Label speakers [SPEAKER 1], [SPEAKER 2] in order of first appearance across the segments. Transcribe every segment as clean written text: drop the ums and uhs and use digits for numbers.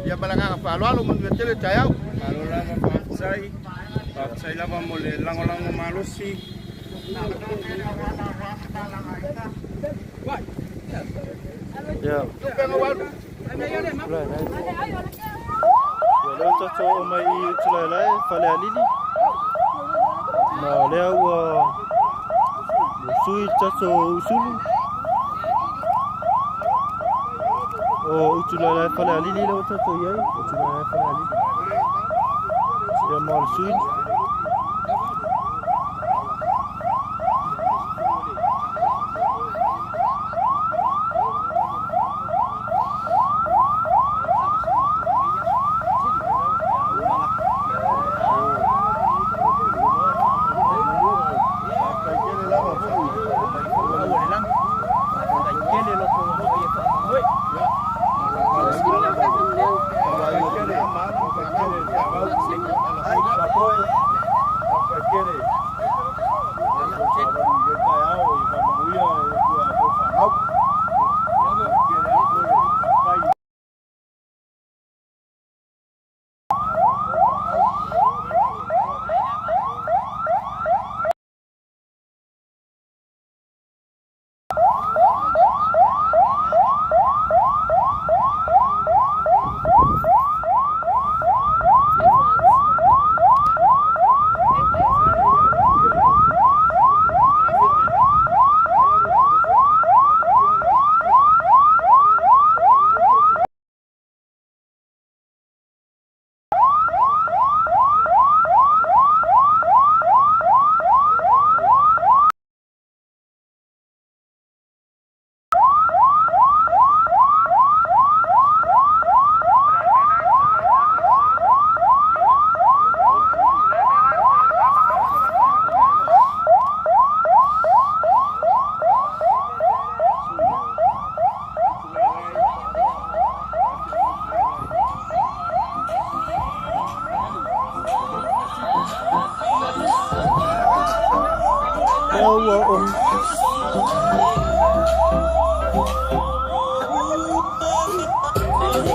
[SPEAKER 1] Ya balanga palwalo mo tele tayaw
[SPEAKER 2] palwala sai lava mole lango malusi
[SPEAKER 3] ya ya tato mai tulala fale alili na leo sui tato usulu utulala fale alili leo tato yai utulala fale alili ya mal sui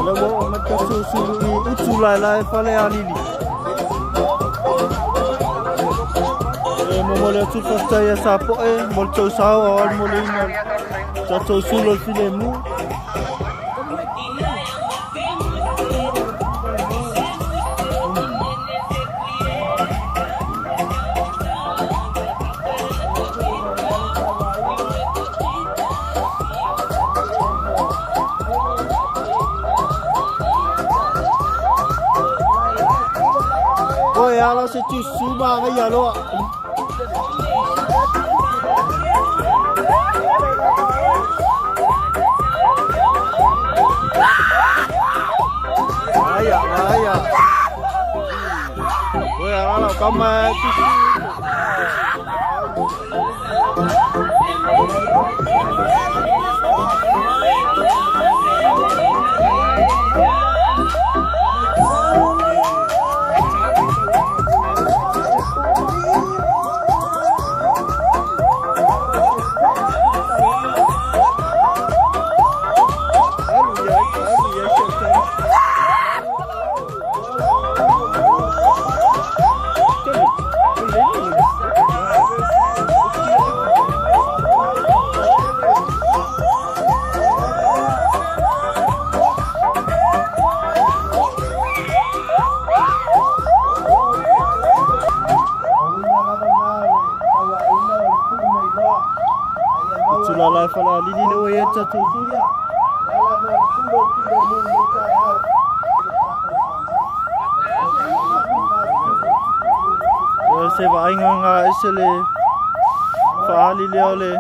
[SPEAKER 3] Lawa Matatufu utulala fale alili momole tu fasta ya sapo molto sawa al molino tato sulo filemu alors c'est tu suba alors vaya ouais alors comme Lili le o ia tatu sula. Se va inga ese le faali le ole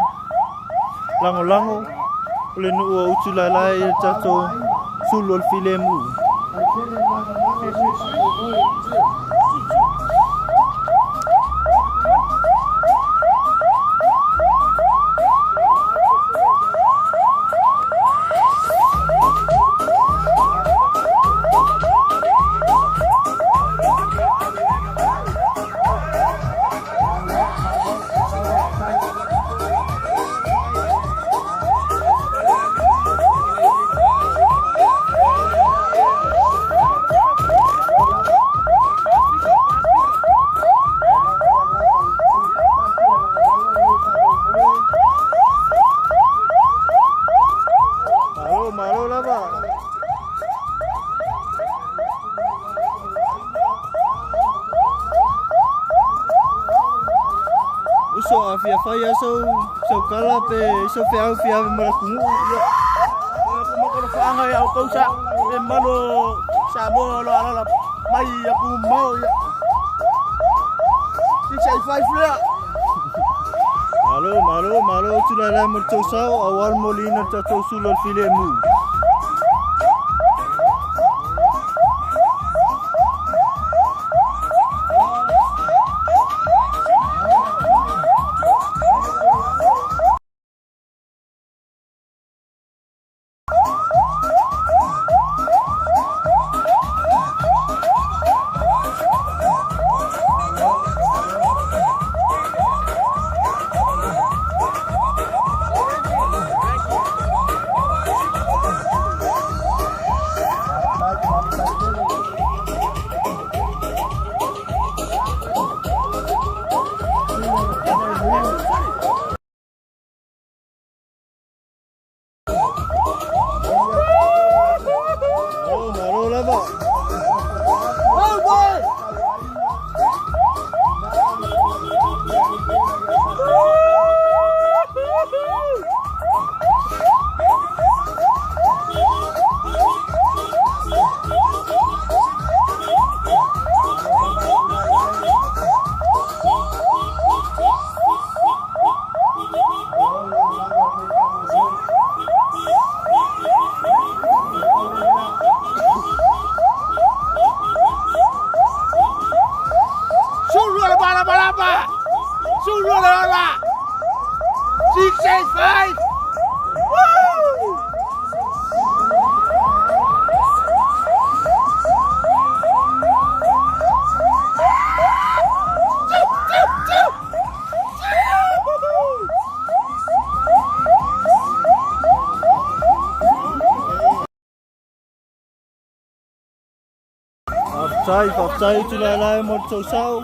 [SPEAKER 3] lango lango le no o utula la ia tatu sulol filemu. So afia faya so kala pe so fe au fia mara kumu ya kuma ko fa nga ya ko sa e malo sa mo lo ala mai ya ku mau ya si sai fai fia malo tula la mo to sa awal molina ta to sulol filemu. Faftai tula la mo to sao.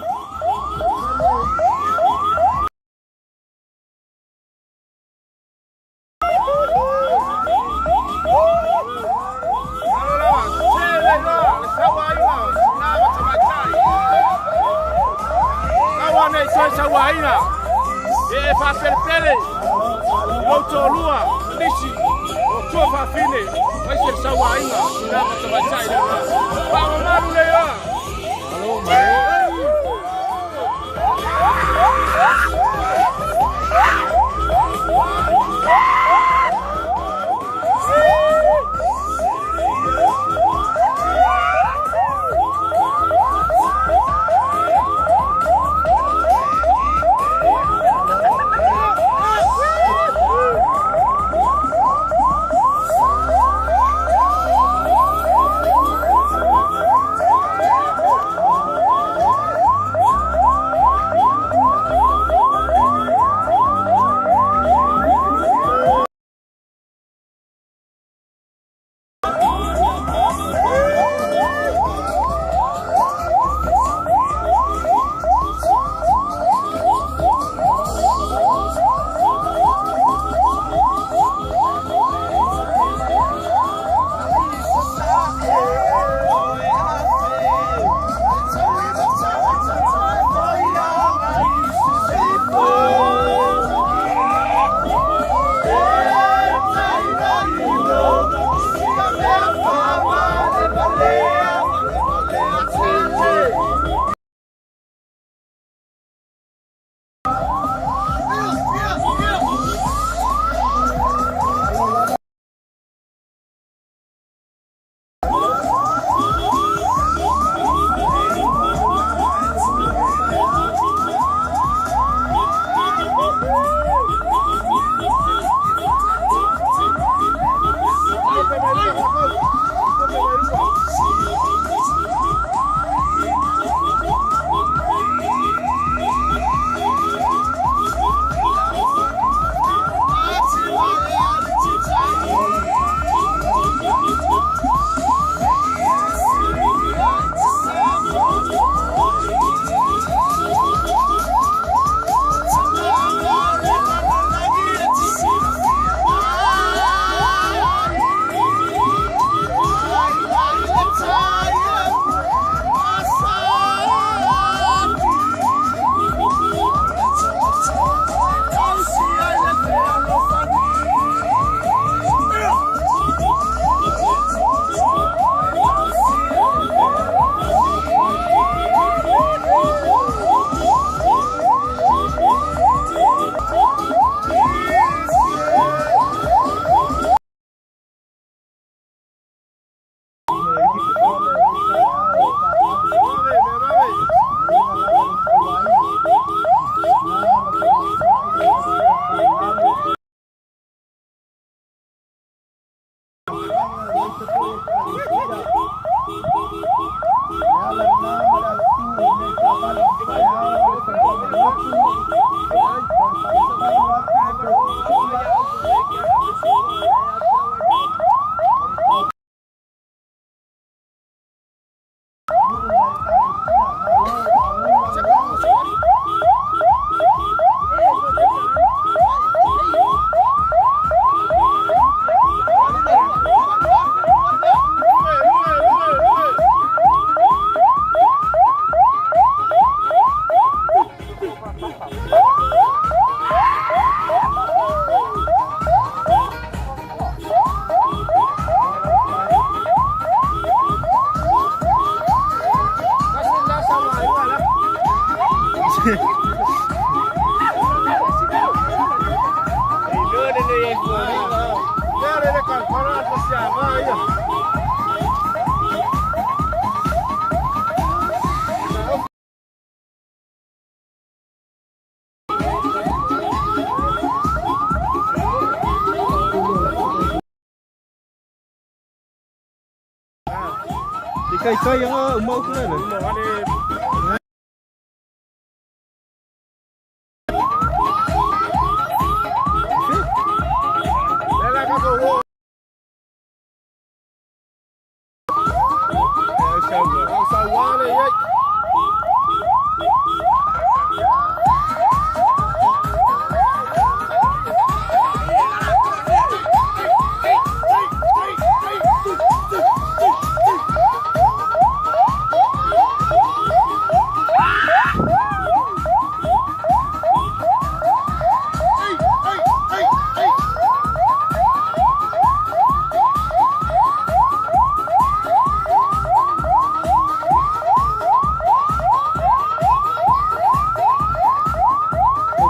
[SPEAKER 3] kai yang umau kuna le.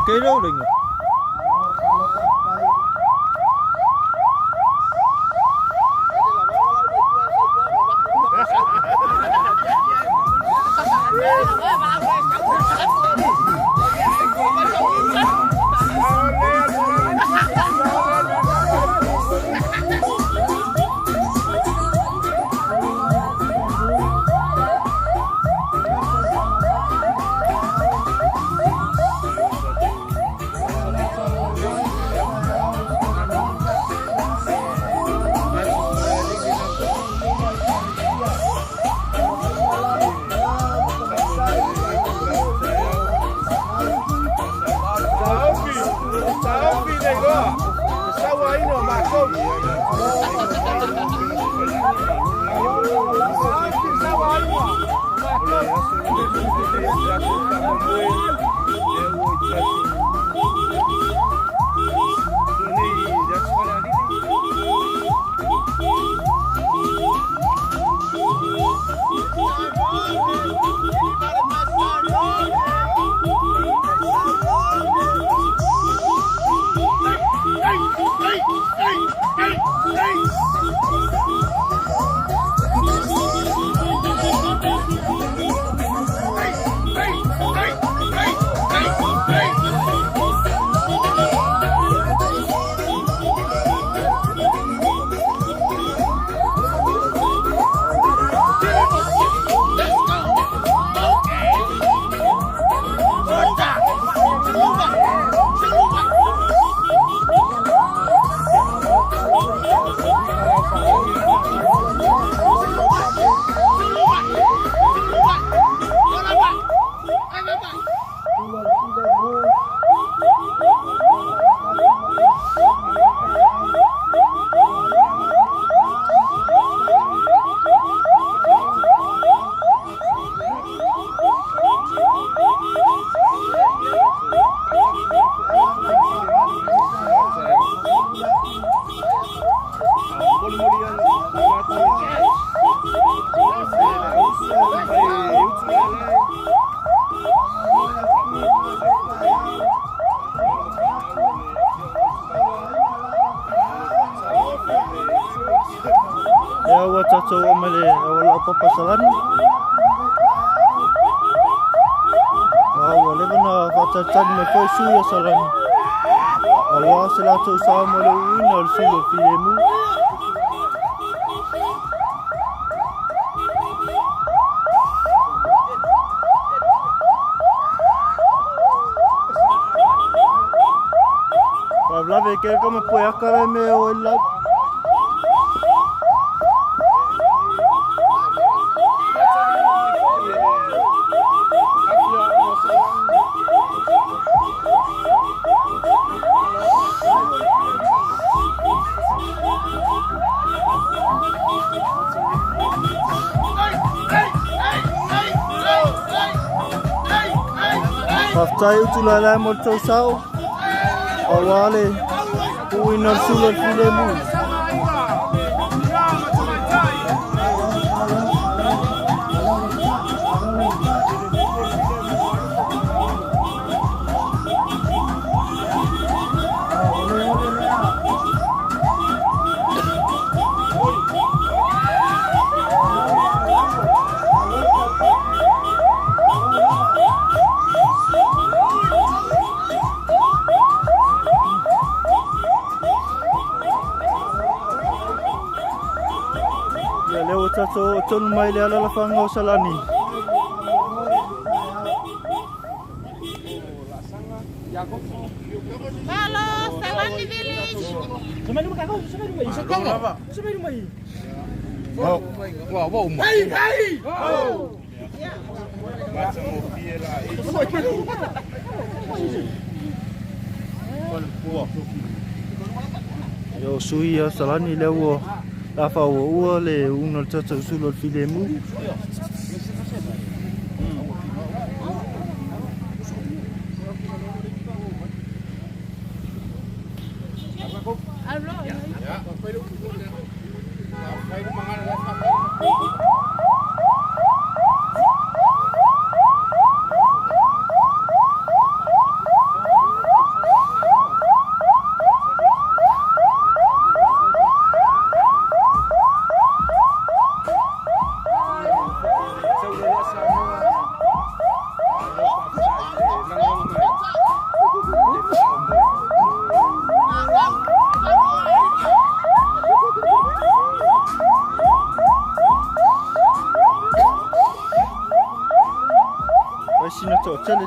[SPEAKER 3] Okay đâu đừng. Ya watato omele wala papasalan. Wale bana fatatan me foi suya salan. Awa selato sama le winal suya filemu. Habla de que como puede acabarme o el lado. Haftai utulala morto sao. Awale kuinar sulat filemu. tato tonu mai le ala fanga o salani.
[SPEAKER 4] Halo, Salani Village.
[SPEAKER 3] Sampai rumah kau, sampai rumah. Sampai rumah.
[SPEAKER 1] Wow. Hey.
[SPEAKER 2] Macam mobil lah.
[SPEAKER 3] Yo sui ya salani le wo. Afa wo le uno tato sulo filemu.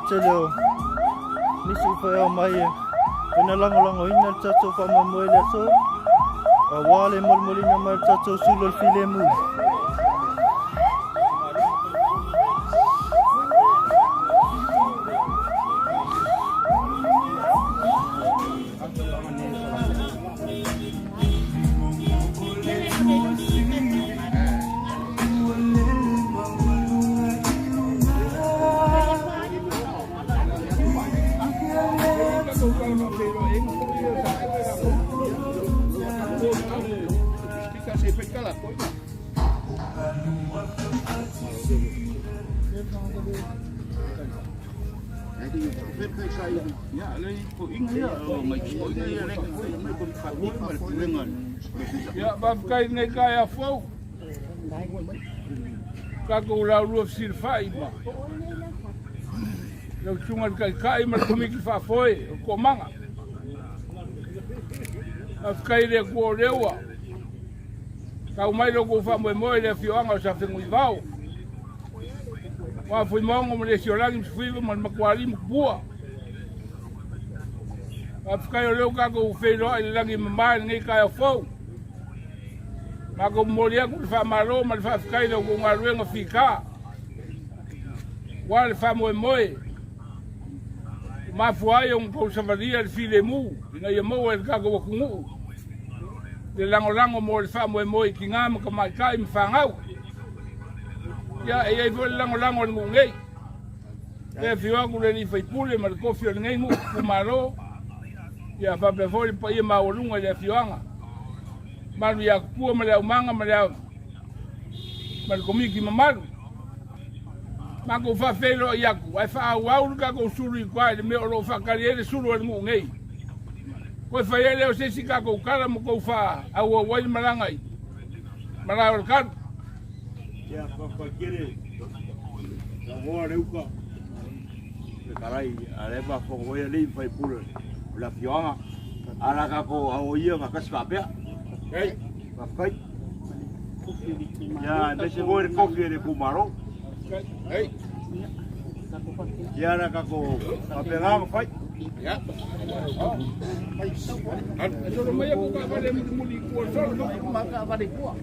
[SPEAKER 3] Tele nisi fa mai ina lango ina tato fa moele so awale molmolina mai tato sulo filemu
[SPEAKER 2] Ya, bafkai nei kai a fou. Kako la rua sirfai ba. Yo chunga kai ma komiki fa foi ko manga. Bafkai le ko rewa. Ka mai lo ko fa mo le fioanga sa fengu vau. Wa fui mongo mo le siolangi fui mo makwali mo bua. Bafkai le ka ko fe lo ile langi mai nei kai a fou. Mako molia ku fa malo mal fa kai no ku ngaruenga fika. Wal fa moe. Ma fuai un ko savaria de filemu, ina ye mo el ka ko kungu. De lango mo fa moe ki ngam ko mai kai mfangau. Ya e vo lango ngei. E fiwa ku le ni fa pule mal ko fio ngei mu ku malo. Ya fa pe foi pa ye ma olunga le fiwanga. Malu ya pua maleu manga maleu mal komiki mamalu mako fa felo ya ku ai fa wa ka ko suru kwa me o fa kariere suru ni ngei ko fa ele o se sika ko kala mo ko fa awo wa malangai mala kan
[SPEAKER 5] ya fa kire la voa reuka le carai areba fo go ya le fa pula la fiona ala ka ko awo ia ka kaspa Hey, bafkai. Ya, desse moer koffie de kumaro.
[SPEAKER 2] Hey.
[SPEAKER 5] Ya na kako kapelama fai.
[SPEAKER 2] Ya. Ano mo ya ko ka pale muli ko so maka pale ko.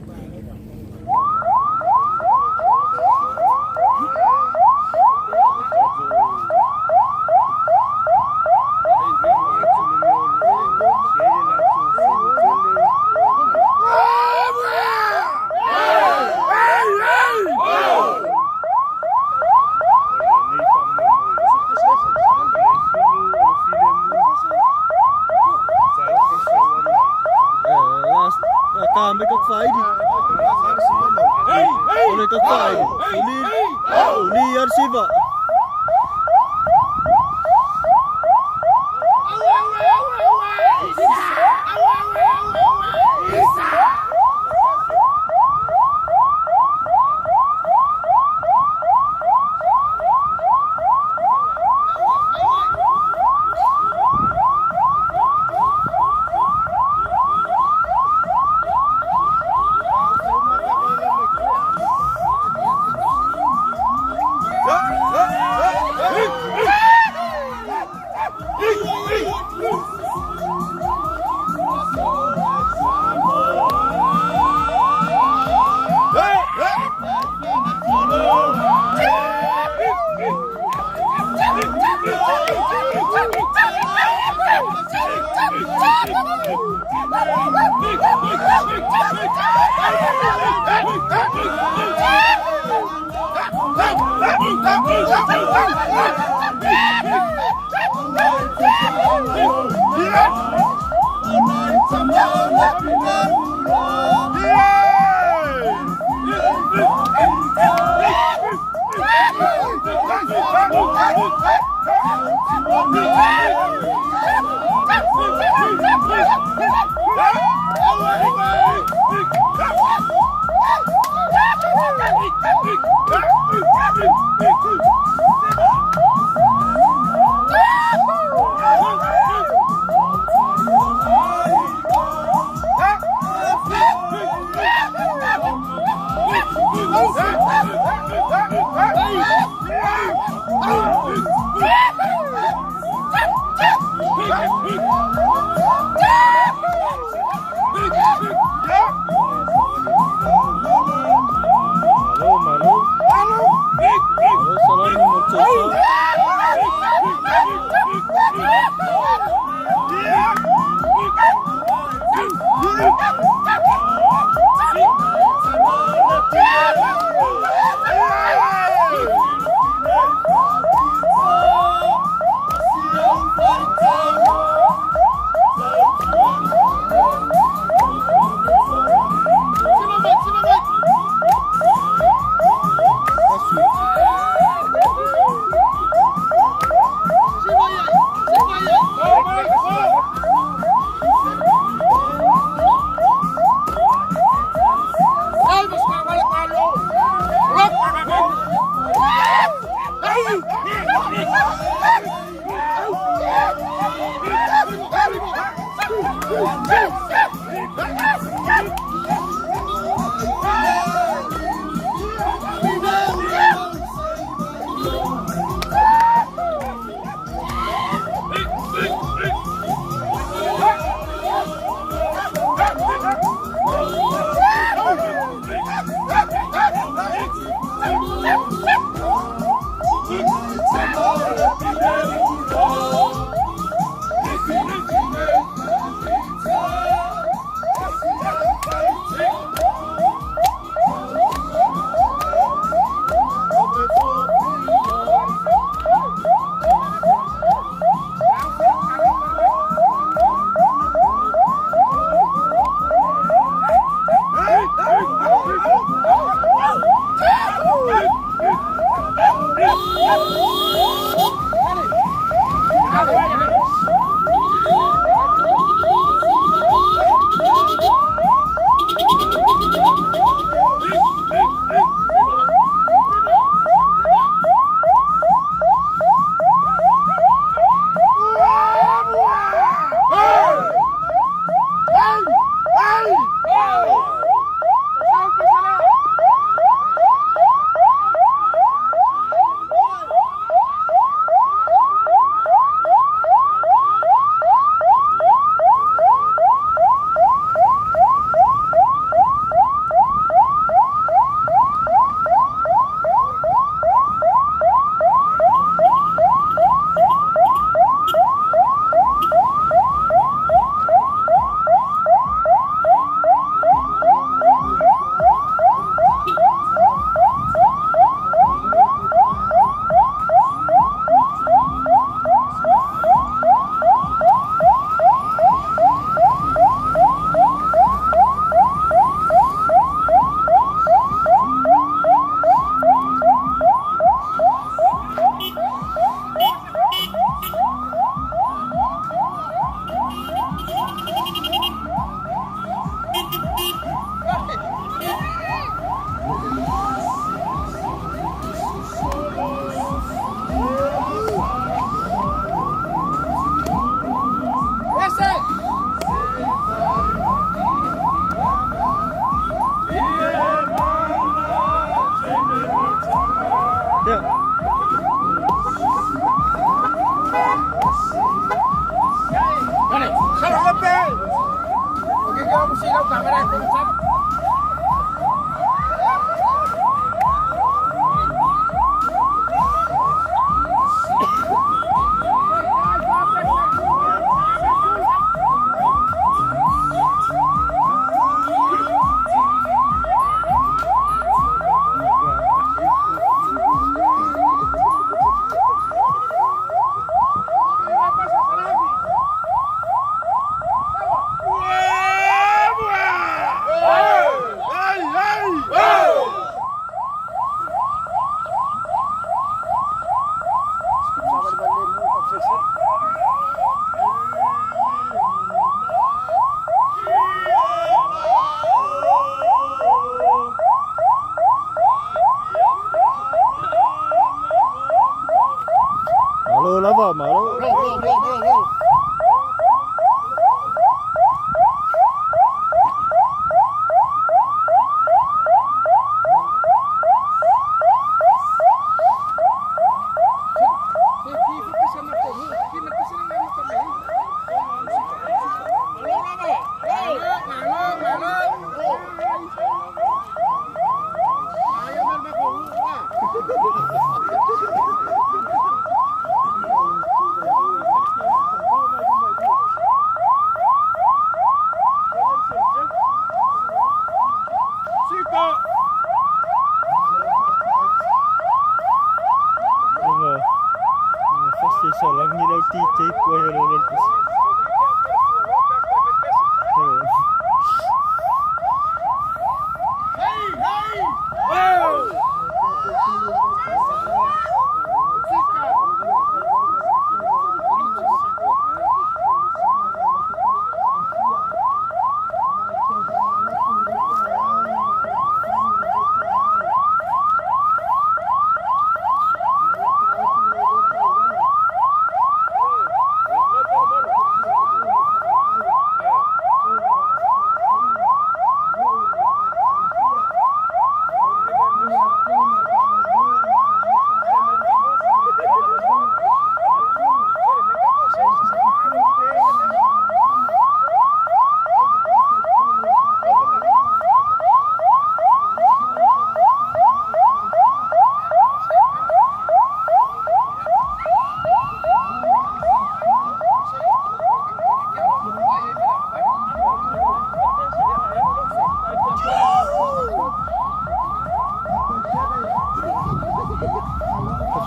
[SPEAKER 3] titi po yung luluntos.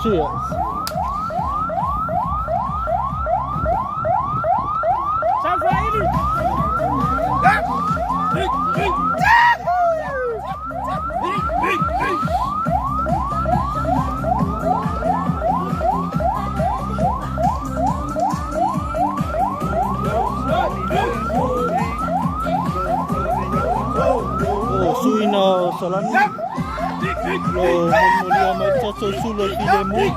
[SPEAKER 3] Cheers. Suina Salamumu. Lo mulia Matatufu lo thematic.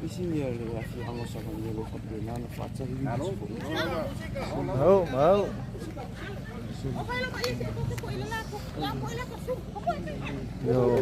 [SPEAKER 3] Isinya le afi anga sa ngani lo ka pena na fatsa hi. Mau. Yo.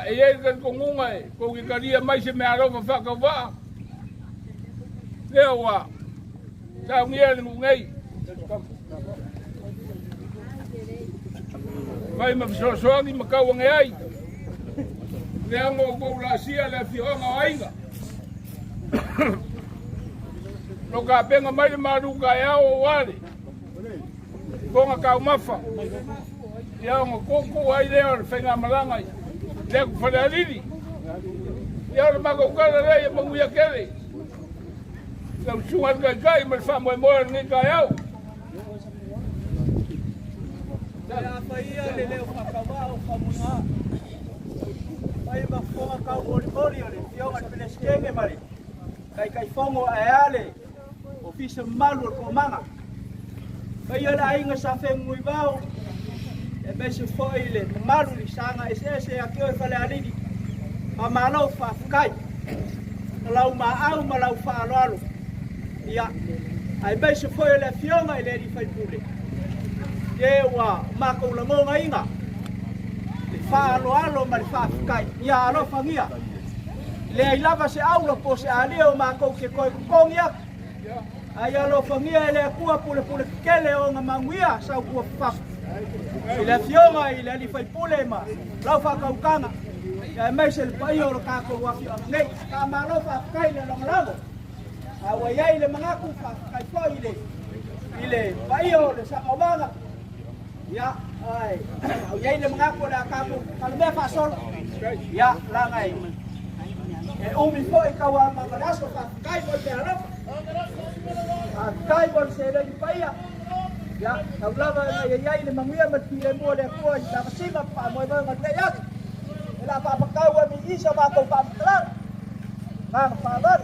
[SPEAKER 2] Ya, kan kongungai, ko kikaria mai se me arova whakawha. Lewa, sa ngia ni ngai. Mai mafsosoangi makawang ai. Lea ngo ko sia le fionga ainga. No ka penga mai maruka yao wale. Konga ka mafa. Ya ngo koko ai leo fenga malanga. Le kufanalini. Ya le mago kala le ya mangu ya kele. La chuan ga kai mal fa mo mo ni ka yao.
[SPEAKER 3] Ya faia le leo whakawao whamunga. Mai mafonga kau ori ole, fionga pele skenge mari. Kai fongo aale, ofisa malu ko manga. Kai ole ainga sa fengui vau. E bese foile, malu li sanga ese akio e fale alidi. Ma malo fa kai. Lau au malau fa alo. Ya, ai bese foile fionga ile di fai pule. Yewa mako la ngonga inga le fa alo ma le fa kai ya alo fangia le ilava se aulo po se alio mako ke ko kongia ai alo fangia le kua pule kele o nga manguia sa ku fa ile fioma ile li fai pule ma la fa kaukanga ya mai se pai o ka ko wa nei ka ma lo fa kai le longo awa ya ile mangaku fa kai po ile pai o le sa obanga. Ya, ai. Ya ile mengaku dah kamu. Kalau dia fasol. Ya, langai. Umi po ikaw mangaraso ka. Kai bol perap. Kai bol sela di paya. Ya, tablaba ya ile manguya matile mo le ko da kasima pa mo ba ngatayat. Ila pa pakawa mi isa ba ko pa tlang. Nang father.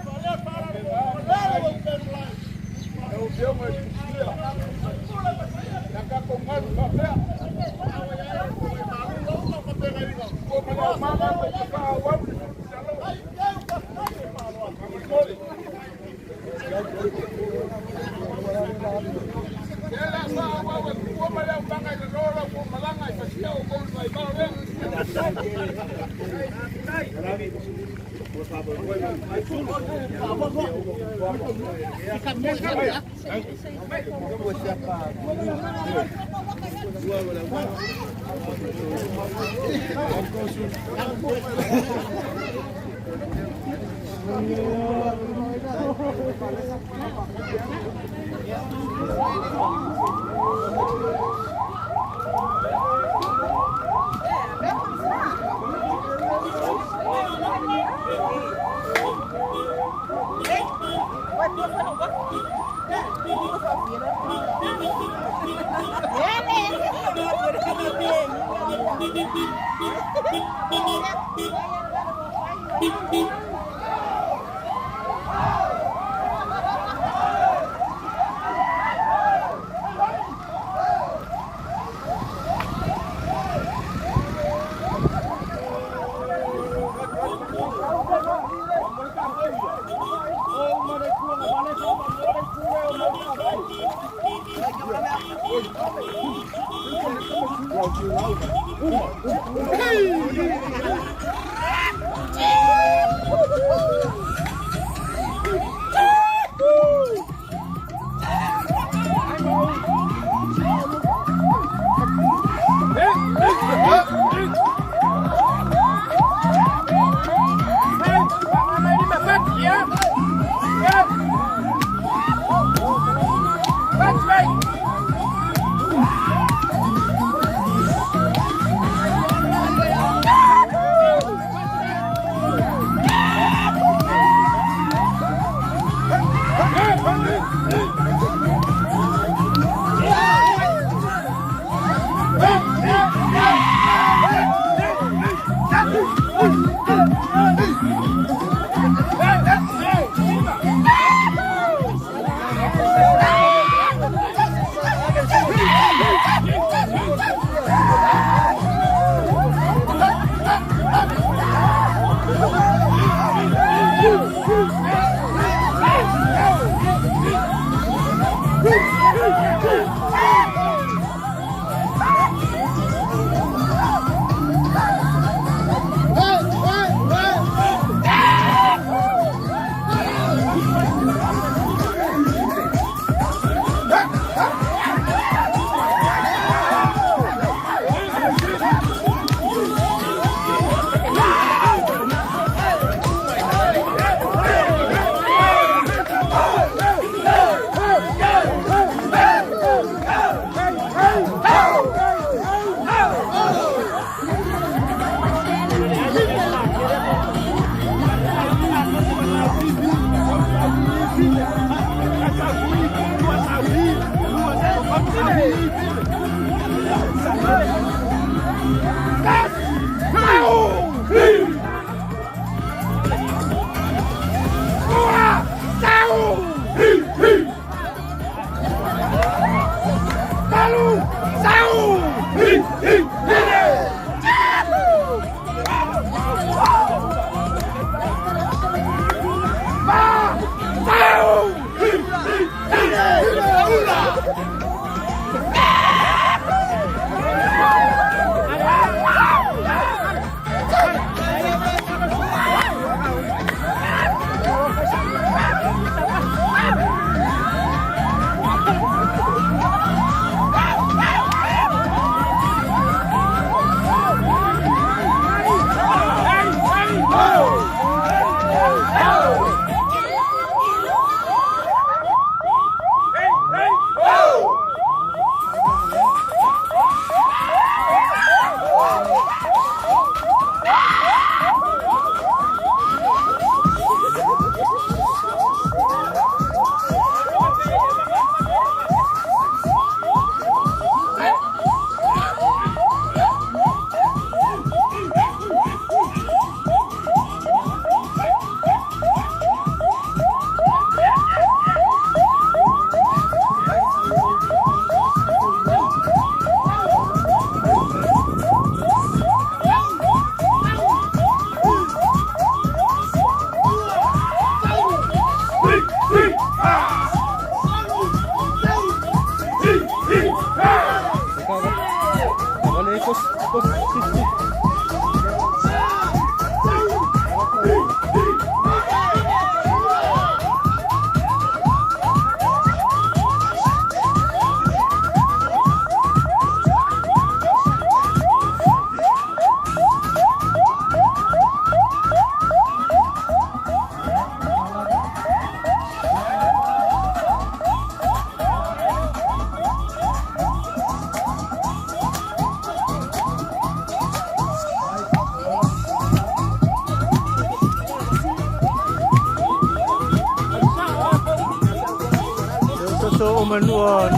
[SPEAKER 3] manuan.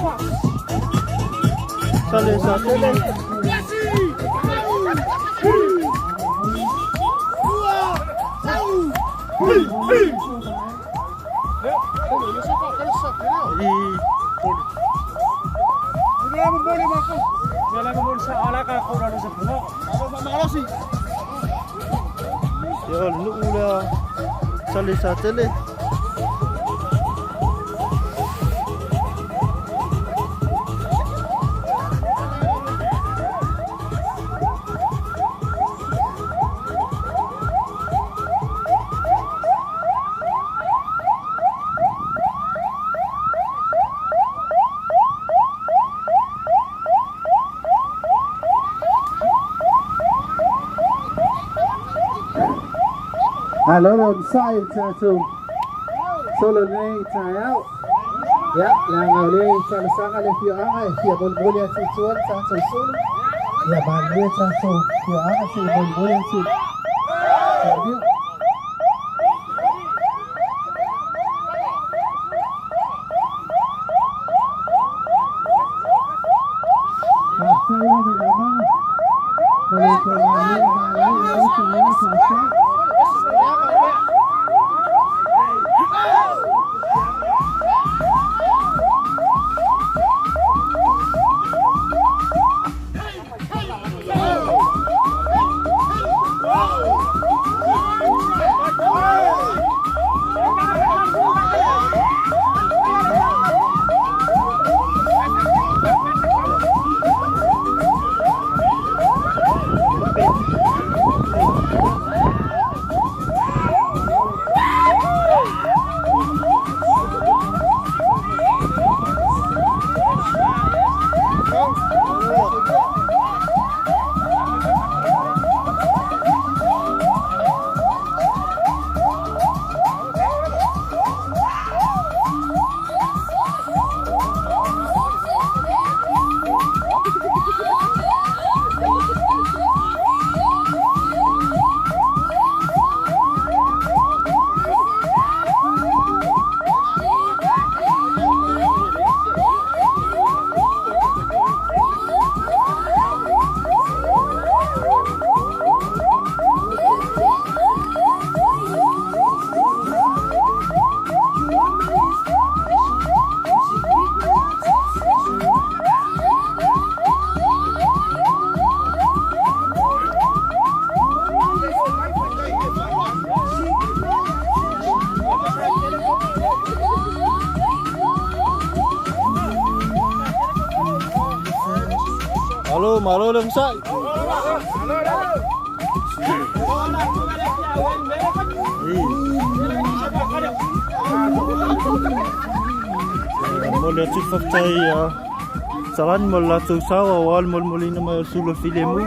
[SPEAKER 3] Sale satele. Ya, lu udah sale satele.
[SPEAKER 6] Hello, sai Matatufu. Solo ni tai out. Ya, lang oli sa saka le fio anga, fio bolbolya si suan sa solo. Ya, bali sa so fio anga si bolbolya si.
[SPEAKER 3] Halo, malo lang sa. Mula tu faktay salan mula tu sawa wal mul mulina may sulo filemu.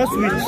[SPEAKER 3] Switch.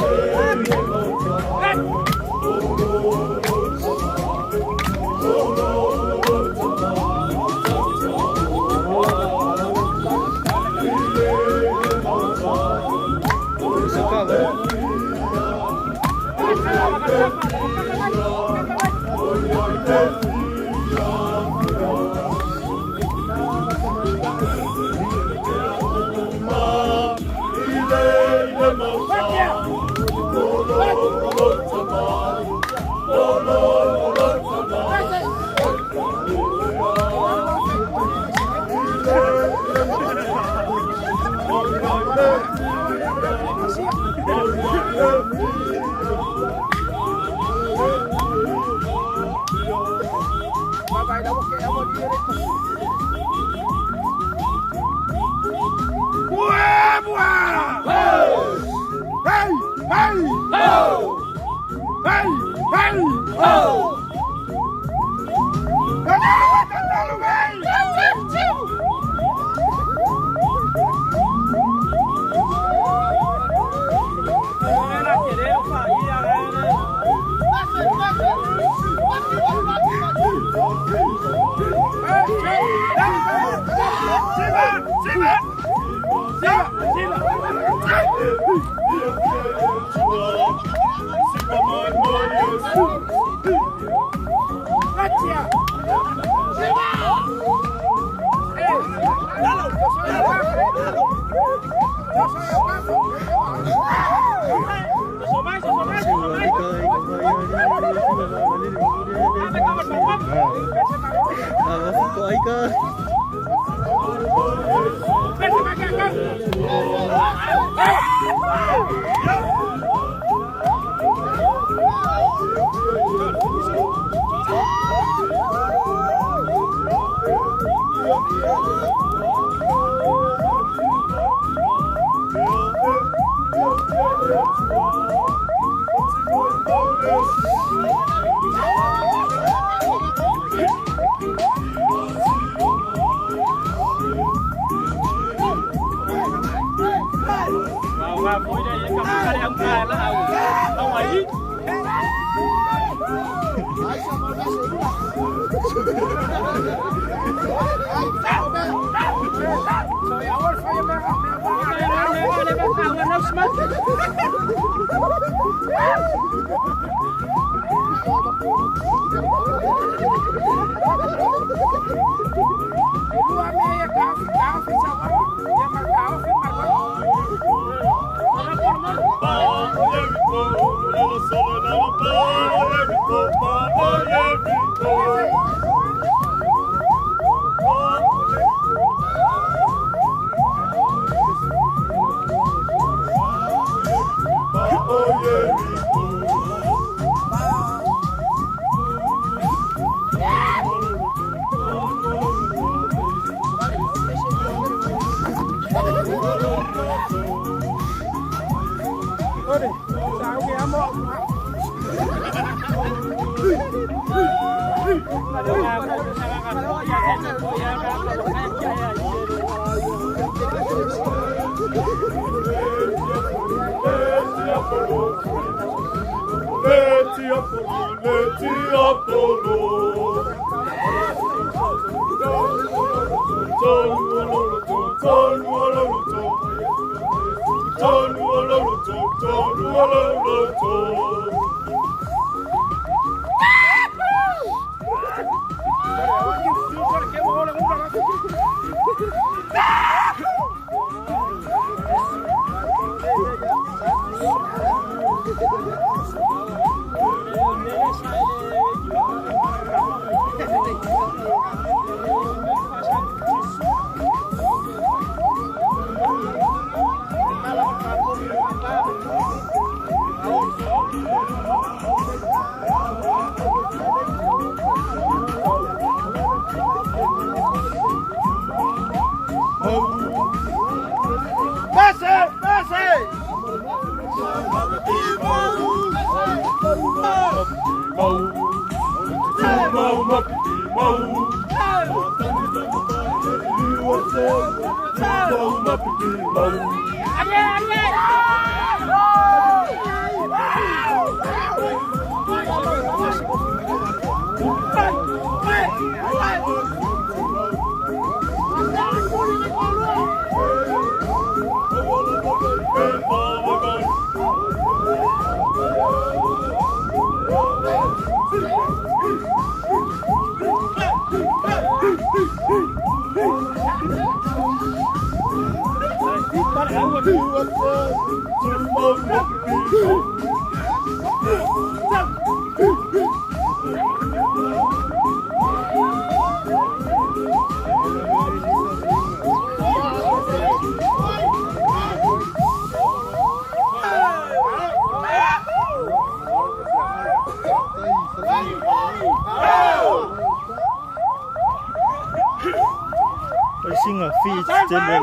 [SPEAKER 3] Singa feet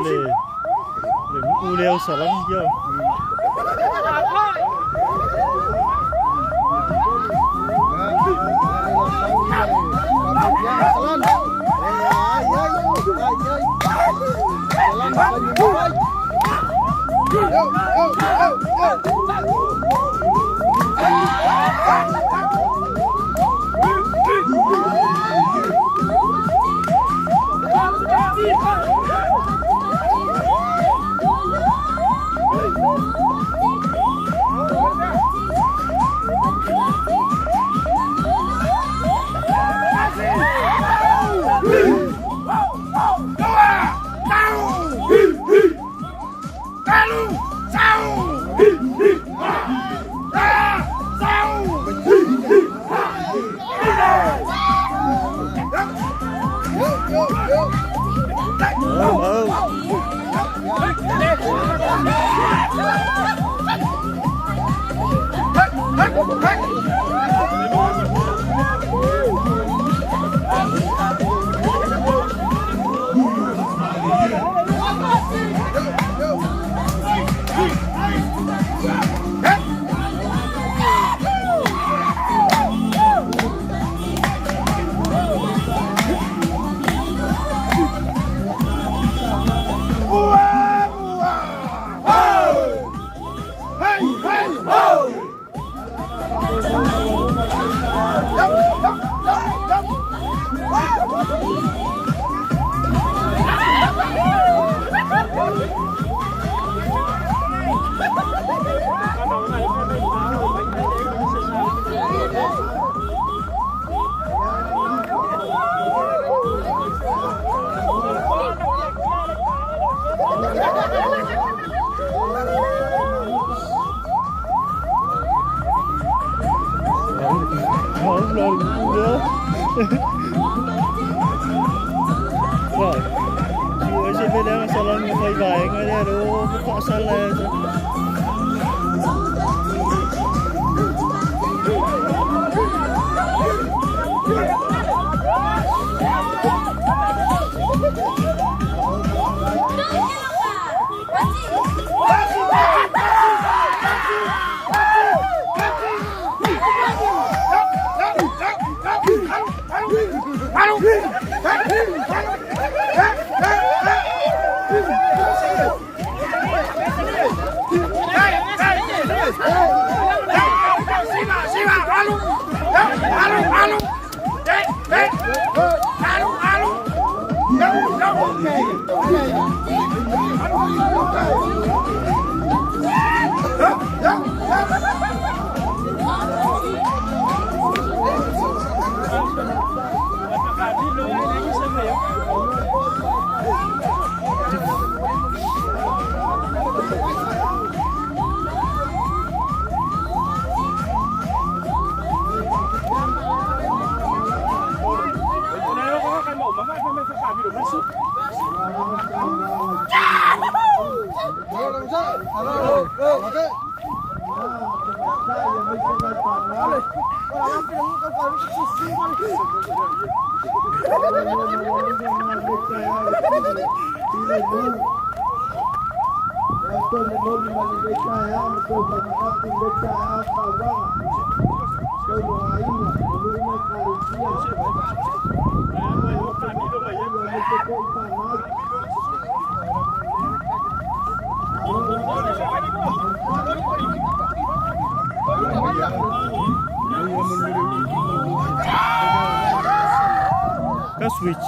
[SPEAKER 3] le uleo salam yo. Rồi, gue sih beda masalah ngebaik-baik aja, aduh, kok salah aja. Ka switch.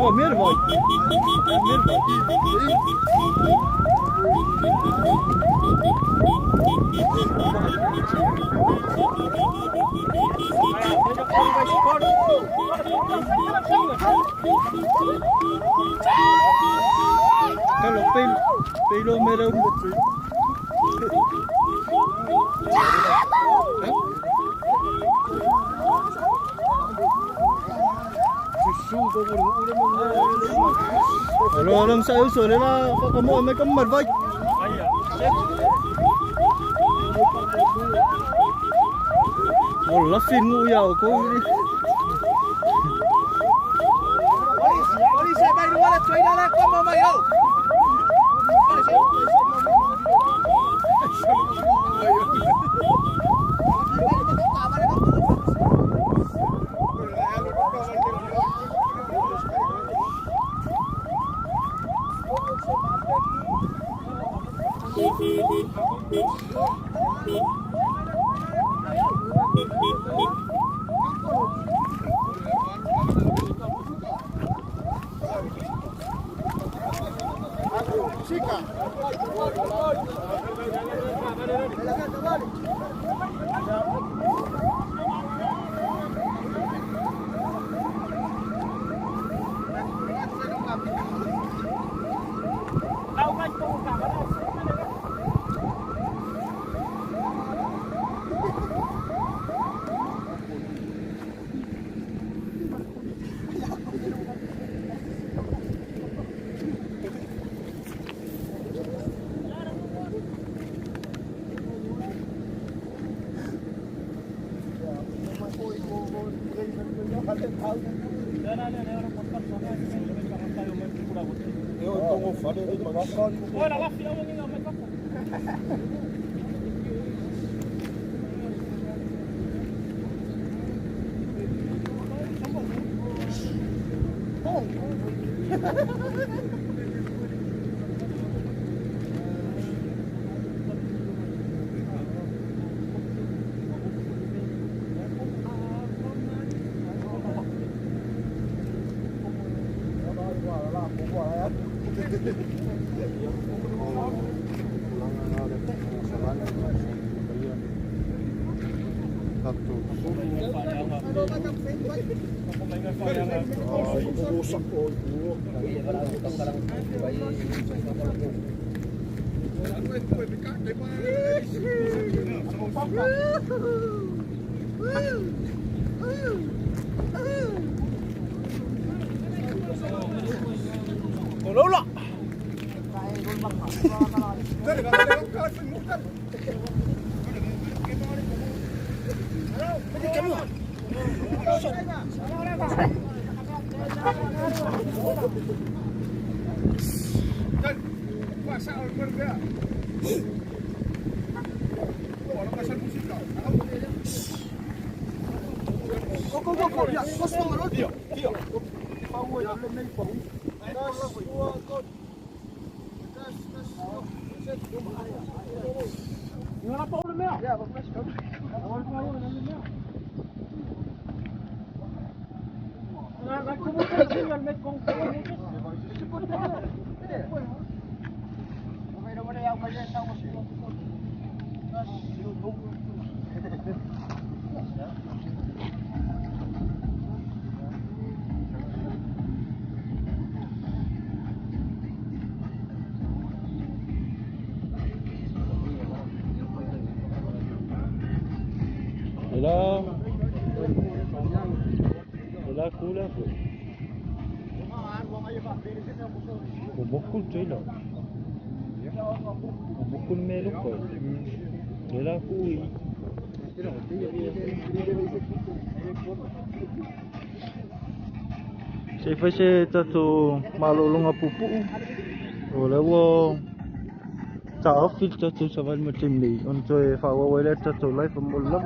[SPEAKER 3] Pô, meu irmão. Kalau pelo merah. Alo, alam saya usul lah. Kamu ambil kembar baik. Oh, lafin nguyau kau ini.
[SPEAKER 1] Oli saya baru wala cuy dah kau mama yo.
[SPEAKER 3] Lola. Wala kula po. Bukul tuilo. Bukul meluk ko. Wala kuwi. Siapa sih tu malulung apupu. Wala wo. Taafil tu saban macam ni. Untuk fawa wala tu life mulla.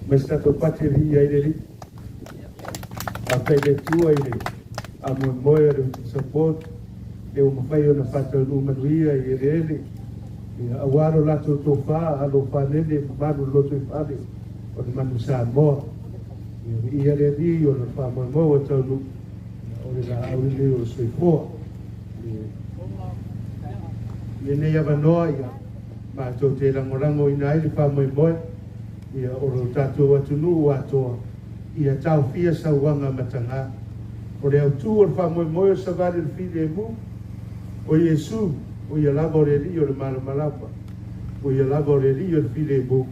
[SPEAKER 6] Mas tato pati ri ai ri a pele tu ai ri a mo moe ri support e o mafai ona fata lu manuia i ri a waro lato to fa a lo fa nele manu loto i fale o le manu sa mo i ri o le fa mo mo o tau lu o le la au le o sui fo i ne ia vanoa ia ma to te rangorango i nai le fa mo moe ia oro tātou atunu atoa ia tau fia sauanga matanga o le autu o le whamoemoe o savare le fide mu o Iesu o ia lava o le ri o le malamalapa o ia lava o le ri o le fide mu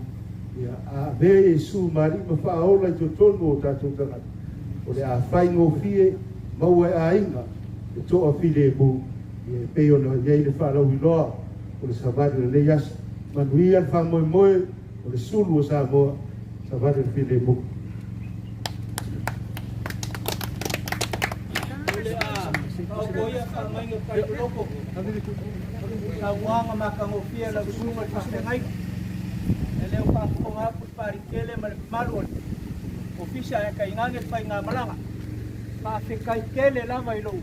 [SPEAKER 6] ia a vea Iesu mari ma whaola i totonu o tātou tangata o le a whaingo fie maua e ainga e toa fide mu ia peo na iei le whalau iloa o le savare le yas manuia le whamoemoe o le sulu o Samoa, sa vale file mo.
[SPEAKER 3] Au koia ka mai no kai loko. Sa wanga makangofia la suma pasengai. Ele o pa ko nga pu pari kele mal malu. Ofisa ya kai ngange pai nga malanga. Pa fe kai kele la mai lo.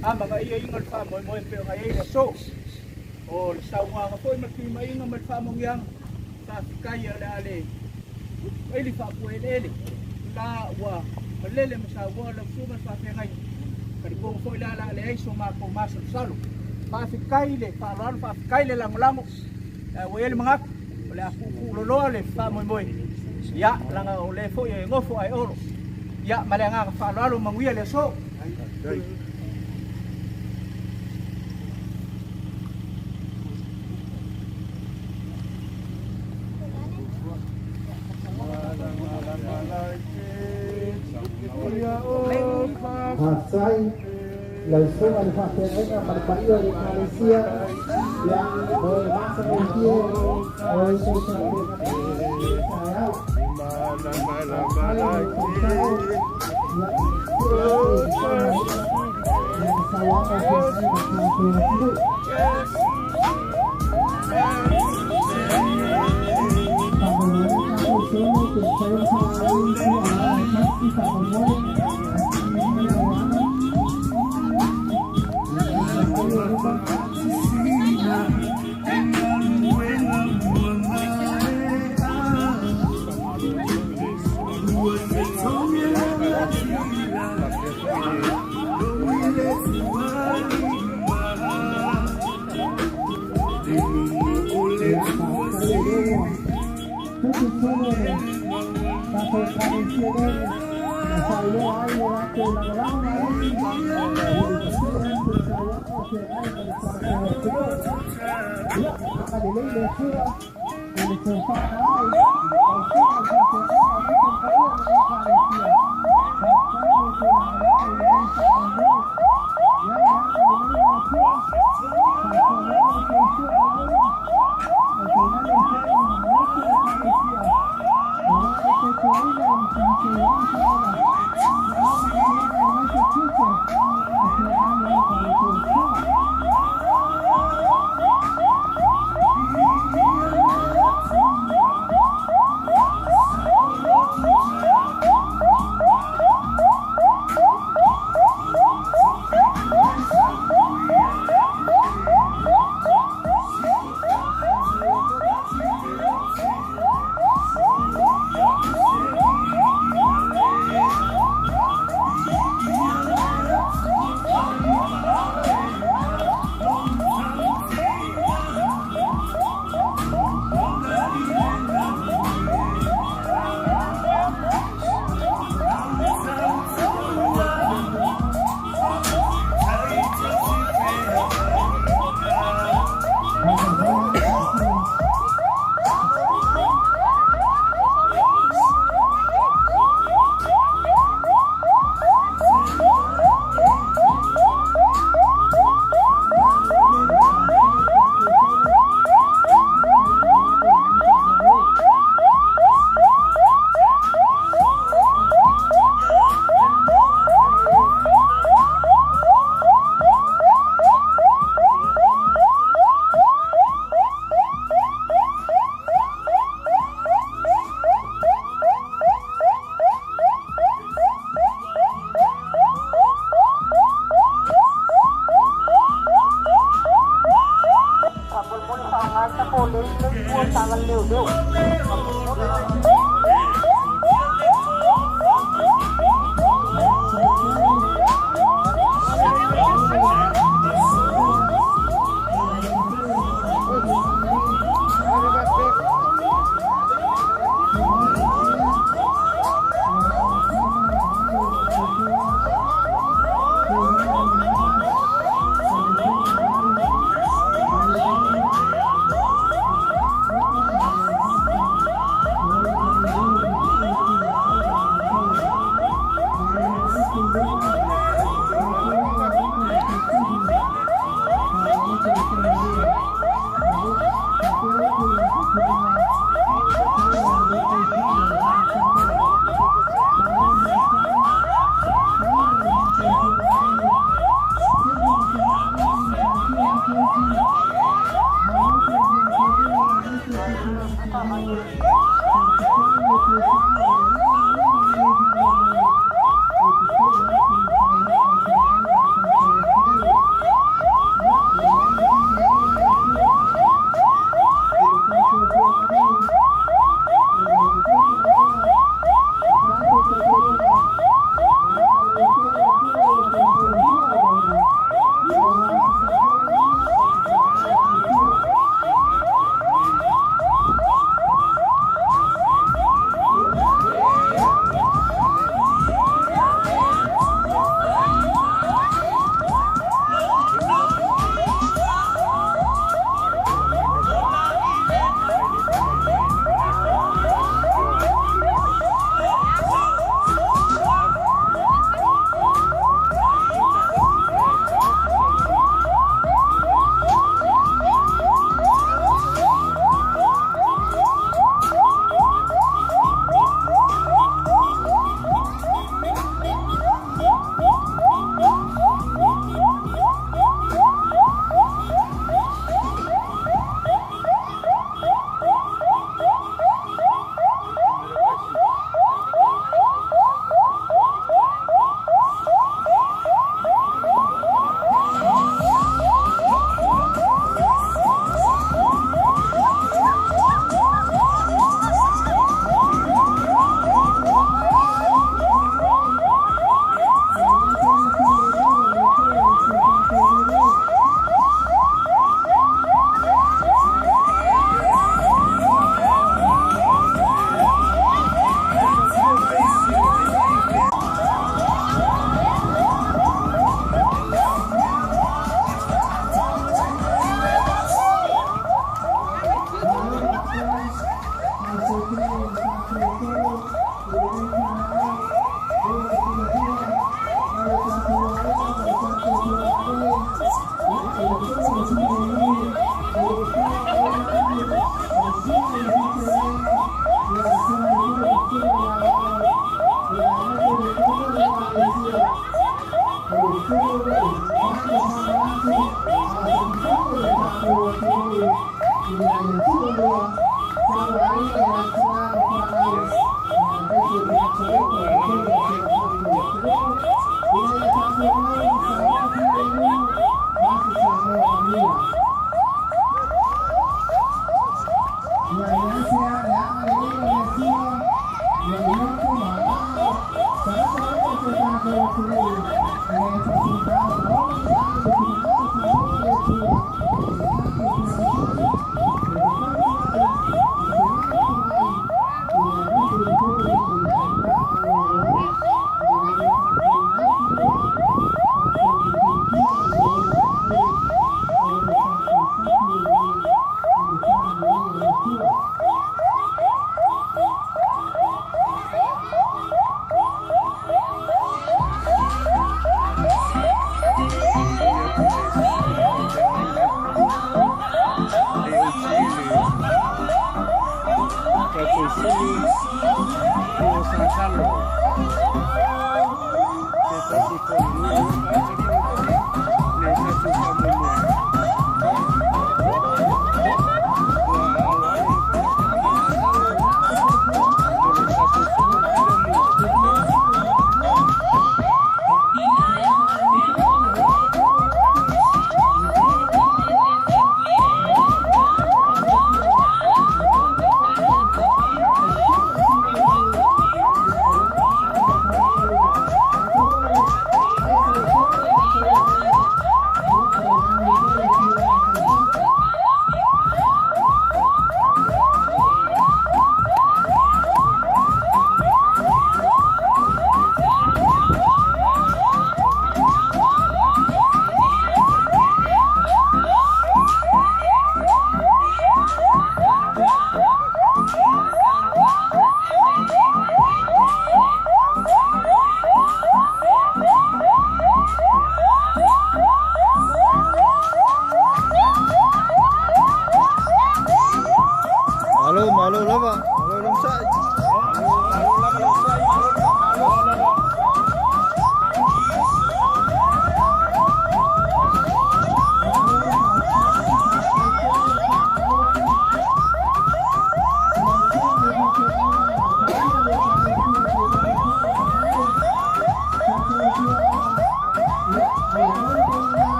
[SPEAKER 3] Ama ga ia ingal pa mo pe ga ia so. O sa wanga foi ma ki mai nga mal pa mo yang. Ta kaya ale ele fa po ele la wa lele masa wa la suma fa fe ngai kari ko fo la le ai so ma ko mas salo fa fi kaile fa ron fa kaile lang lang o ele mangak ole a ku lo le fa mo mo ya langa o le fo ye ngofo ai oro ya malenga fa lo manguia le so
[SPEAKER 6] Hasai langsung ada vaksin mereka berbagi di Malaysia yang boleh masuk ke oleh sosial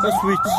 [SPEAKER 3] The switch.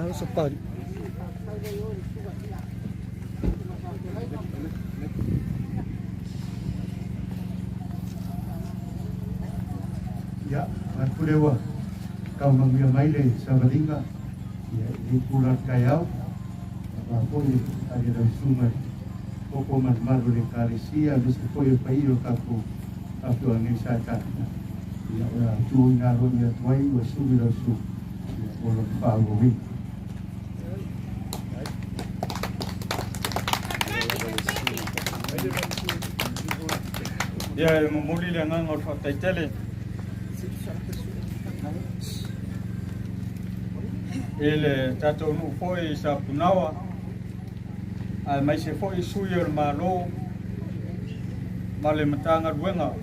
[SPEAKER 3] Harus sepan.
[SPEAKER 6] Ya, aku dewa. Kau mengia maile sabalinga. Ya, di pulau Kayau. Apa ni ada dalam sungai. Pokok maru le karisia bis foi paio kapu. Kapu angin sata. Ya, tu ngaro ya tuai wasu bilasu. Ya, orang pagowi.
[SPEAKER 3] Ya, memuli dengan orang Taitele. Ele tato nu foi sa punawa. Ai mai se foi suyo malo. Male matanga duenga.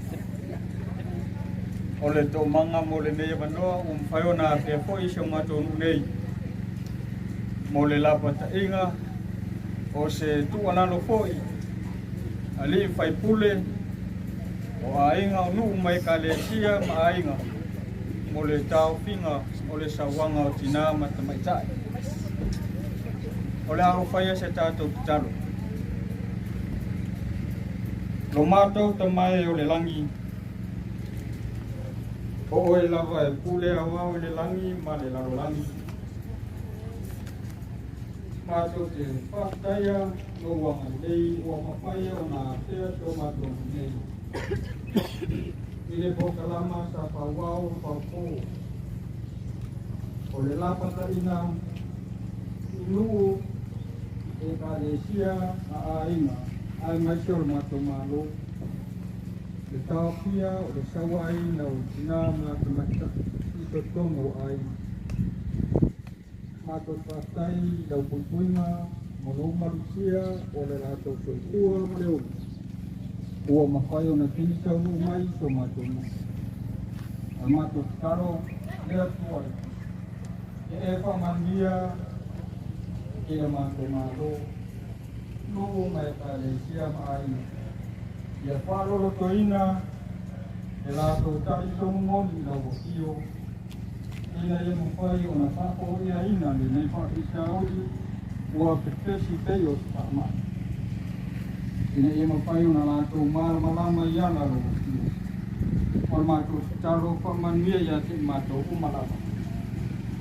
[SPEAKER 3] Ole to manga mole nei vanoa faiona te foi se mato nu nei. Mole la pata inga. O se tu anano foi. Ali fai pule. O ainga nu mai kalesia ma ainga. Mole tau finga ole sawanga o tina mata mai tai. Ole aro faya se tato talo. Lomato tamai ole langi. O ole lava e pule awa ole langi male laro langi. Mato te pataya no wanga dei o mafaya na te to mato nei. Ile boka lama sa pawau papo. Ole la patarina ilu e kalesia a ainga ai maisol matomalo. Le tapia ole sawai na utina na tomata ito tomo ai.
[SPEAKER 6] Matos pastai lau puipuinga mono malusia ole lato soitua moleu. Ua mawhai o na tini tau mai so matona. A matos karo lea tuai. E whamangia e a mato malo. Nuo mai palesia mai. Ia wharoro toina e lato tai somu ngoni lau wakio. Ina ia mawhai o na whako ia ina le nei whakisa oi ua pepesi peo whama. Ina ia mawhai o na lato malama iana lau wakio. O mato taro whamanuia ia te mato umalama.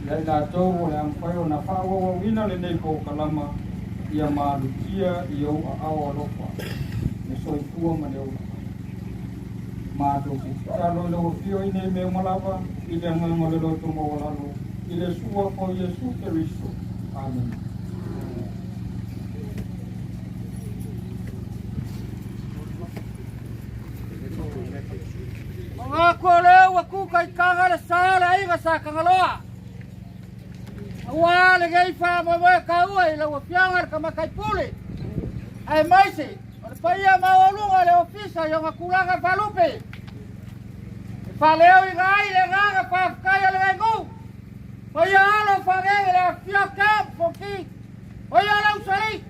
[SPEAKER 6] Ia lato o le mawhai o na whako ina le nei kalama ia malukia i au a awa lopa. Ne soifua maneula. Mato talo le wakio ine me malapa. Ile ngamo le loto mo walalo ile suwa ko Yesu Kristo. Amen.
[SPEAKER 7] Mga kole waku kai kagala sala inga sa kangaloa. Awale gai fa mo ka ua ile wapiangar kama kai puli. Ai maisi, pa ia mawalunga le ofisa yo ngakulanga falupe. Faleo i gai le gaga pa kaya le ngu. Oia alo fagele le fio camp foki. Oia alo sari.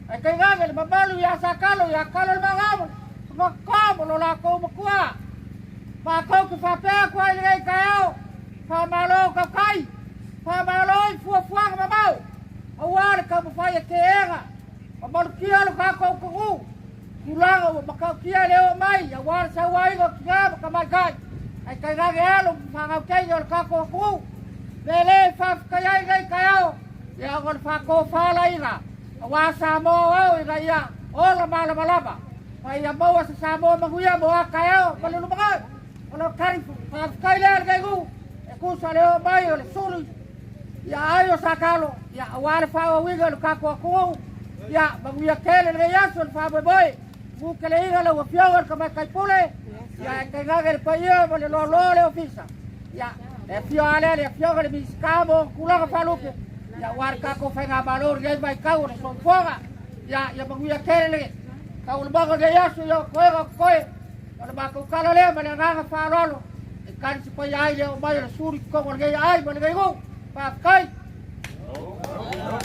[SPEAKER 7] Ai kai gaga le mabalu ya sakalo ya kalo le magamu. Makamo lo la ko makua. Ma ko ku fa pe ko le gai kayao. Fa malo ka kai. Fa malo i fu mamau. Awar ka mo fa ye keera. Amar kia lo ka ko ku. Kulanga o makau kia le o mai. Awar sa wai go kia ka mai kai. Ai kai ga alo fanga kai yo ka ko ku lele fa kai gai kayao ya gon fa ko fa la ira wa sa mo o ira ya o la mala malaba fa ya mo sa mo maguya mo kayao palu ba ono kari fa kai le gai ku e ku sa le o mai o le sulu ya ayo sakalo ya wa fa o wi go ka ko ku ya maguya kele le ya so fa boy bu kele ira lo fio ka kai pule. Ya que gaga el país vale lo le ofisa. Ya le fio ale le fio le biscamo kula faluke. Ya warka ko fenga valor ya vai kau le son foga. Ya maguya kele. Kau le bago de yaso yo koe koe. Ole ba ko kala le male gaga falolo. E kan si pa ya ile o mai le suri ko le ai male go. Pa kai.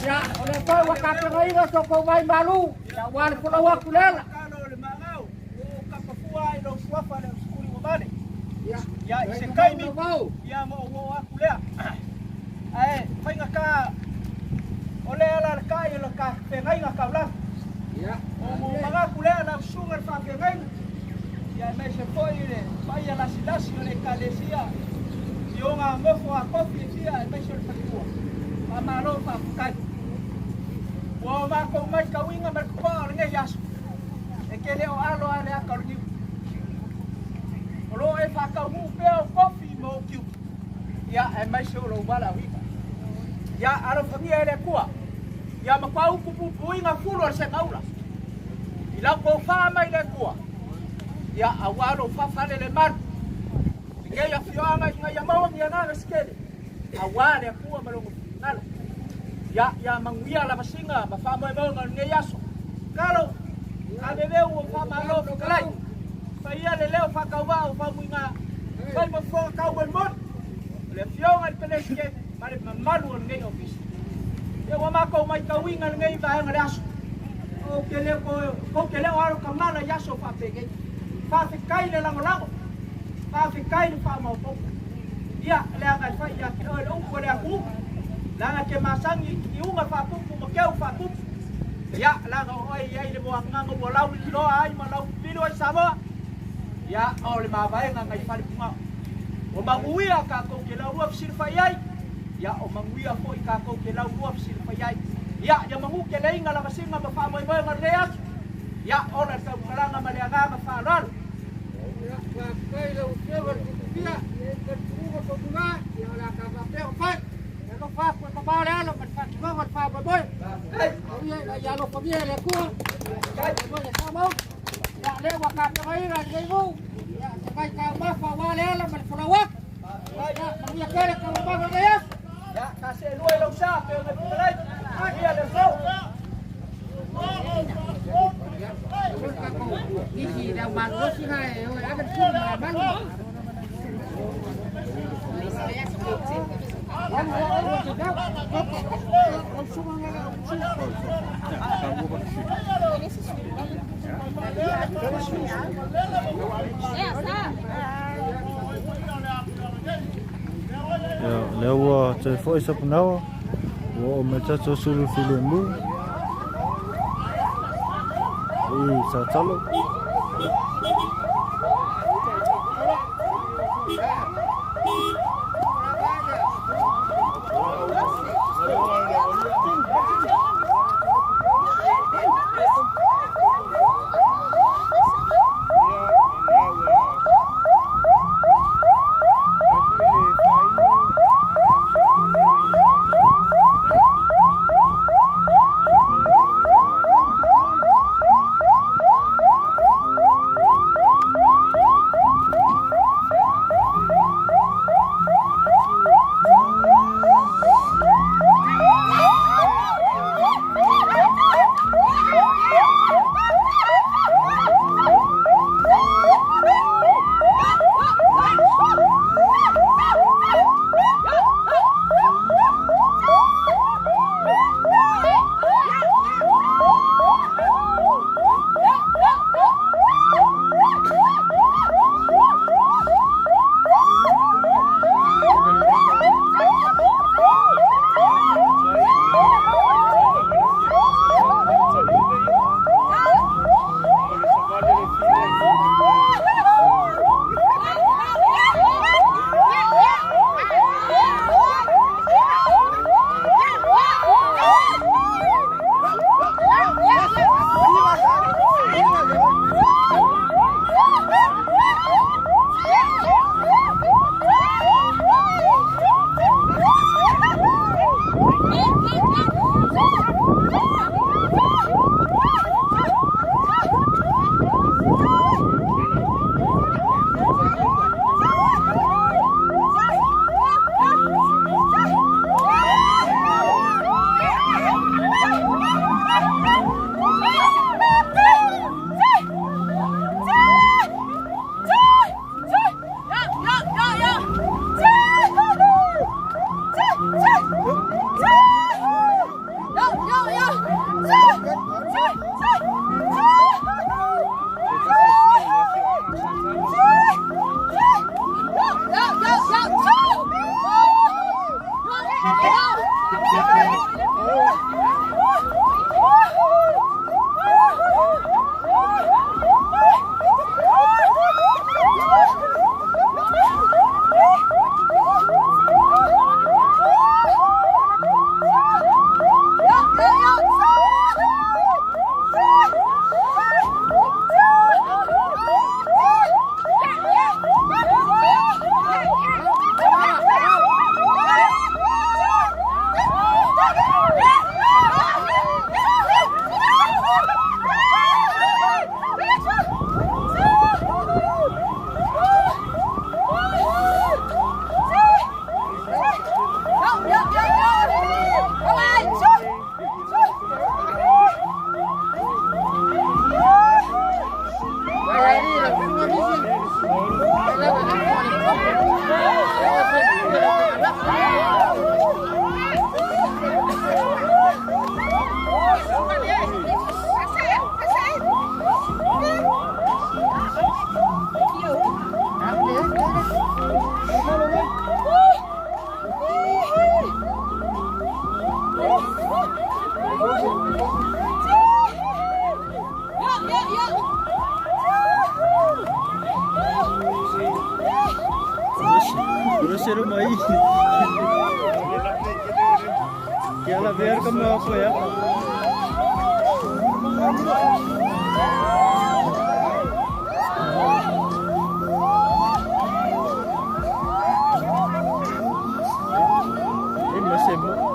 [SPEAKER 7] Ya ole pa wa ka ko iga so ko mai malu. Ya war ko la wa kulela. Ai no suafa le skuli mo bale ya se kai mi ya mo akulea ai fainga ka ole ala kai lo ka pengai nga kabla ya mo mga kulea na sugar fa pengai ya me se foi le vai ala silasi le kalesia yo nga mo fo a kopi tia me se fa tua ama lo fa kai wo ma ko mai ka winga mer ko le yasu e ke le o alo ale akalni Olo e whakaumu peo kofi mo kiu. Ia e mai se olo wala wika. Ia aro whangia ere kua. Ia makwau pupu inga fulu ar se ngaula. I lau ko whamai le kua. Ia awaro whawhale le maru. Ngei a whioanga inga ia maua ngia ngana skele. Aware a kua marongo ngala. Ia manguia la masinga ma whamoe maunga ngei aso. Kalo, a bebeu o whamalo kalai. Ia le leo whakauwa o whamuinga whai mo whoa kau en mon le whionga i peleske mare mamaru an ngei ofisi e wa mako mai kauinga ngei vaenga le aso o ke leo aro kamana yaso whapegei whawhikai le lango whawhikai le whamau ia le anga whai ia ke oe le ungu le aku langa ke masangi i unga whapupu mo keu whapupu ia langa oe iai le moa nganga ua lau li loa ai ma lau pilo ai Samoa ya ole mabaenga ngai fali punga o manguia ka ko ke lau ruap sir faiai ya o manguia foi ka ko ke lau ruap sir faiai ya mangu ke leinga la masinga ba fa moi moi ngarleas ya ona sa kalanga maleanga fa lal ya ka kai lau sever pia ke tuga ko tuga ya la ka ba pe o fa no fa ko ba le lo man fa ko fa ba boy ya lo ko bien le ku ya mo le samo ya le wa ka pe mai ra le go ya se vai ka ma fa wa le la man fa wa ya ya kele ka ba ga ya
[SPEAKER 3] Ya, kasih luar long siya, pero nagpapalay. Iya, let's go.
[SPEAKER 7] Isi daw bagus sih hai, ada cuma bagus.
[SPEAKER 3] Ya, lewat telefon isa penawa. Wow, Matatufu filemu. Sa talo. Grosseiro aí. Que ela veio como eu apoiar. Ele vai ser bom.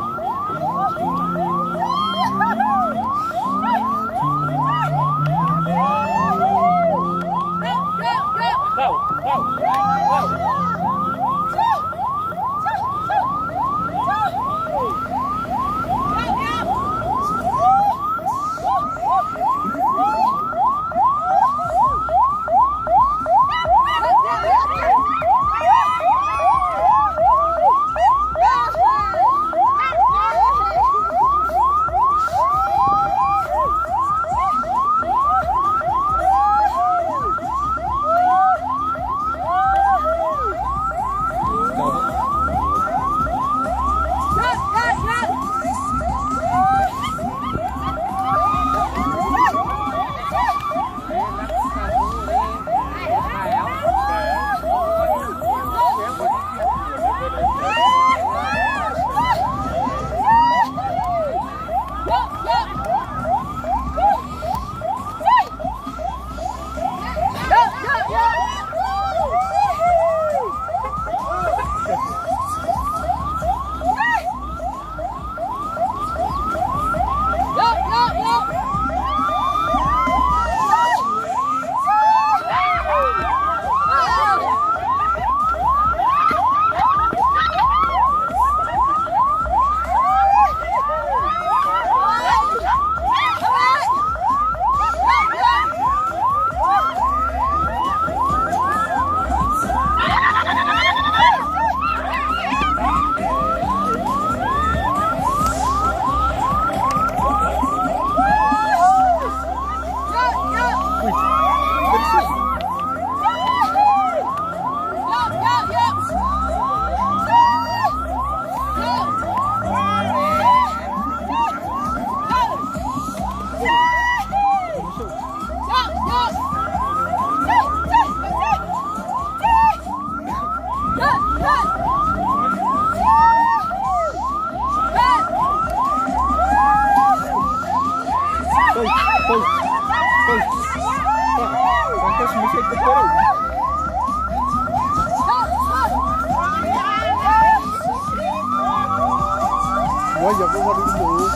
[SPEAKER 3] Bangkas mesti keporong. Wah, ya kok baru dulu.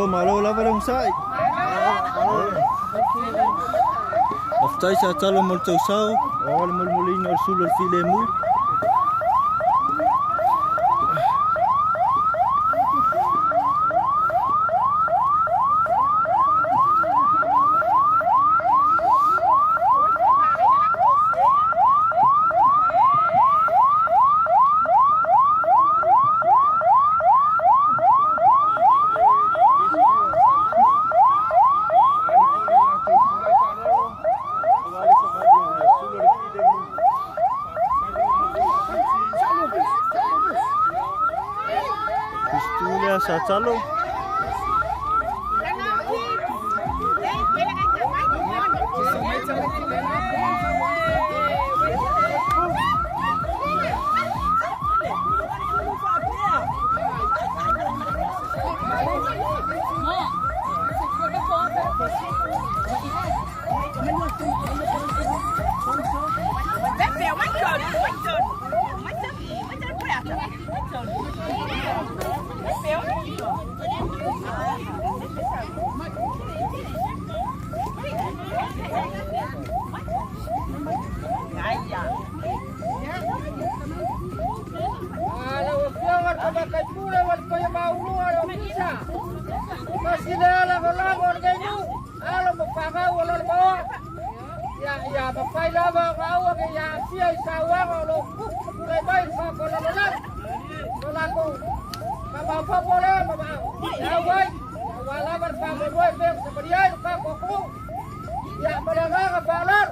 [SPEAKER 3] Malo la balong sai. Aftai sa talo mol tau sau, ol mol molino sul filemu. Sa talo.
[SPEAKER 7] Ya, papai lava kau ke ya sia sawang lo mulai baik kau kalau aku apa boleh bapa ya baik wala berpakai boy beb seperti kau koku ya berangga ke balar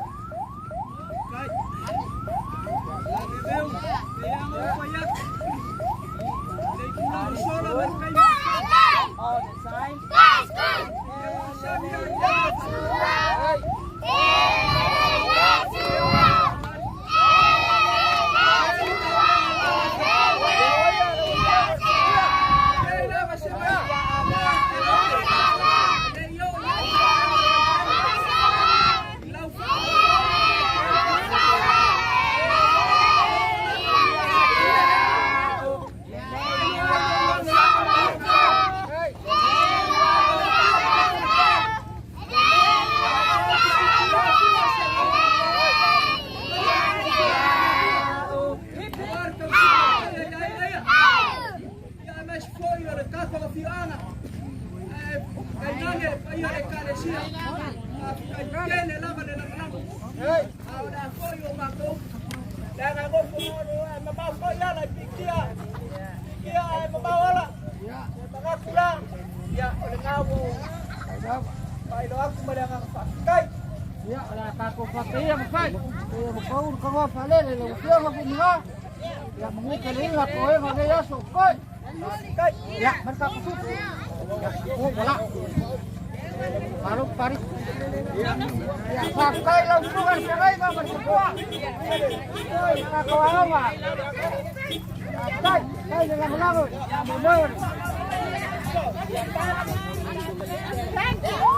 [SPEAKER 7] Baru parit. Ya, pakai langsung serai kau bersebuah. Kau apa? Kai dengan lagu. Benar. Thank you.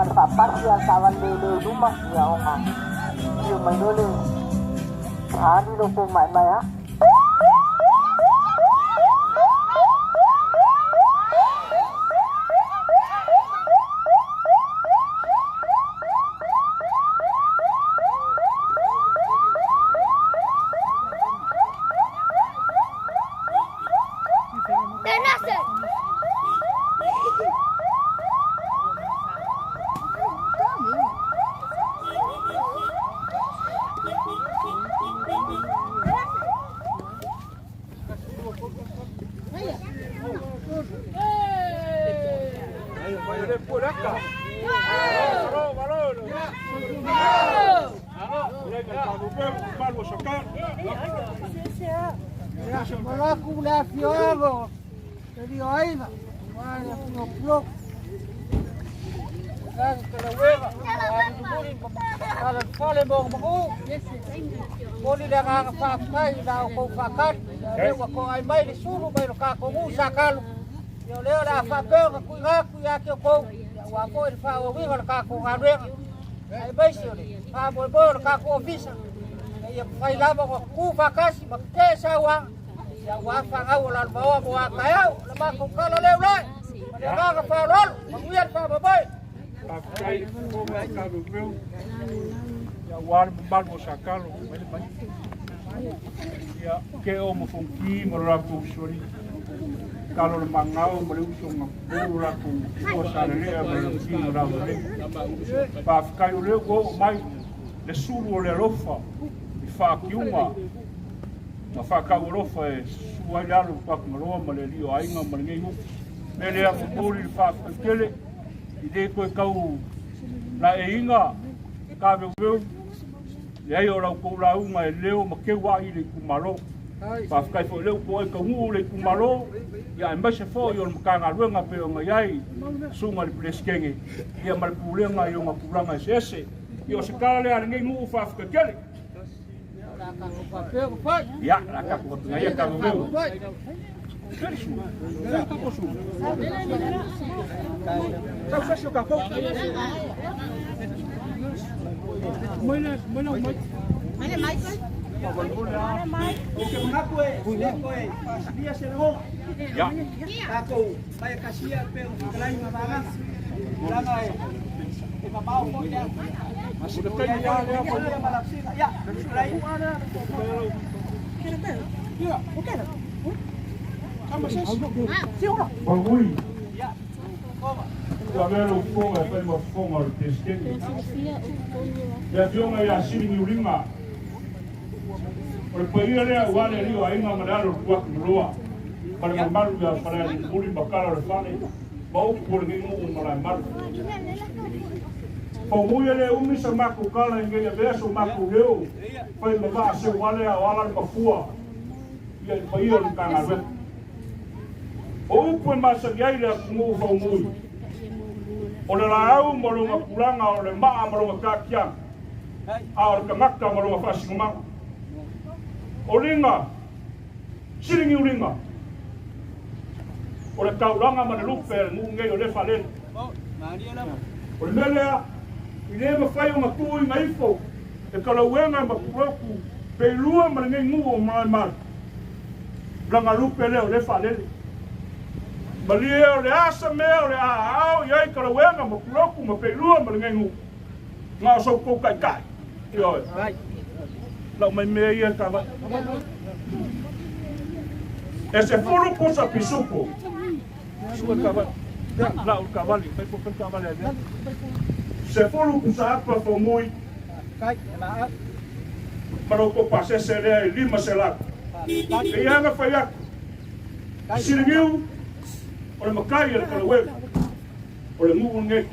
[SPEAKER 8] ngal papasi al tawan le rumah ya onga yo mainole ani lo ko mai mai ha
[SPEAKER 7] Malaku la fiogo. Jadi aina. Mana blok. Kan kena wega. Kalau kale bong bong. Boli dah ngah pakai dah kau pakat. Lewa kau ai mai di suruh mai ka kau musa kalu. Yo leo dah pakai aku ngaku ya kau. Wa kau di fa wi kalau ka kau ngaruh. Ai bai sio ni. Pa bol bol ka kau officer. Ya fai lava ku fakasi makte sawa ya wa fa ngau la bawa bawa kayau la ma ku kala leu lai ya ga ka fa lol manguian fa babai
[SPEAKER 2] pakai ko ga ka beu ya war bal mo sakalo ya ke o mo fonki mo ra ku sori kalau le mangau mo le uso mo ra ku o sare le mo ki mo ra le pa kai le go mai le suru le rofa fakiunga ma fakaurofa e suaialo pakumaroa ma le lio aiga ma le geigu me lea fumuli le faafakele i lē koe kau na e inga kaveuveu leai o lau kou lauga e leo ma keu a'i le ikumalo faafekai fo'i leu po ai kaugu'u le ikumalo ia e maise fo'i o le makagaluega pe o gaiai suga le pelesikege ia ma le pulega i oga pulaga eseese ia o se kala lea le geigu'u faafekekele ya, la capo ya capo veo. Tá fechou o capô? Mana Michael?
[SPEAKER 3] Oke mengaku dia serong.
[SPEAKER 2] Ya.
[SPEAKER 3] Aku saya kasih pe lain mabarang. Langai. Mau kok ya.
[SPEAKER 2] Masih dekat ya.
[SPEAKER 3] Ya, lain. Ya, oke lah. Kamu sih. Siapa?
[SPEAKER 2] Bagui. Ya. Kamera o fogo é para uma fogo ao pesqueiro. Já viu uma assim em Uringa. Por aí ele é o ar ali o ainda mandar o quarto no rua. Para mandar o para o Uringa cara o fane. Bau por nenhum para mandar. Como ele é misa maco cala em que verso maco eu. Foi levar seu vale a ala para fua. E ele foi ele canal. Ou por mais ele como foi muito. O le rau mo lo ngapulanga o le maa mo lo ngakakia a o le kamaka mo lo ngafasingumanga o ringa siringi uringa o le kaulanga ma le lupe ngunge o le falele o le melea i le mawhai o ngakui ngaifo e kalauenga ma kuroku pe lua ma le ngai ngu o mai mai langa lupe le o le falele Malia o le asa mea o le aao iai kalauenga ma kuroku ma peilua ma le ngengu. Ngā so kou kai kai. Ioi. Lau mai mea ia kawa. E se furu pusa pisuko. Sua kawa. Lau kawali. Pai po kai kawali a se furu pusa apa fo mui.
[SPEAKER 3] Kai, maa.
[SPEAKER 2] Maroko pasese lea i lima se lako. E ianga whai aku. Siringiu. O le makai le kalauenga. O le ngu nge.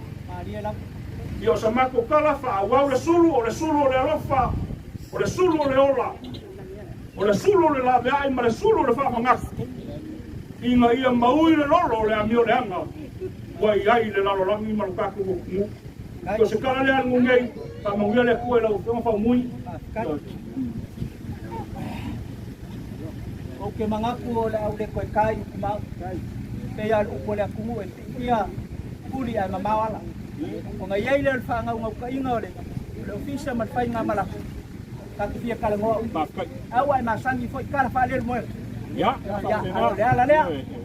[SPEAKER 2] I o sa mako kala wha awau le sulu o le alofa. O le sulu o le ola. O le sulu o le la veai ma le sulu o le wha mangaku. Inga ia maui le lolo o le amio le anga. Wai ai le lalo langi marukaku o ngu. I o se kala le angu ngei. Pa mauia le kue lau wha mui.
[SPEAKER 3] O ke mangaku o le au le koe kai kumau. Pea upo le akumu e ia puli ai mamawala. Ngayay le fa ngau ka ingo le. Le ofisa man fai nga mala. Ka ki ka ngo. Awa ma sangi foi kala fa le mo. Ya, ya la le.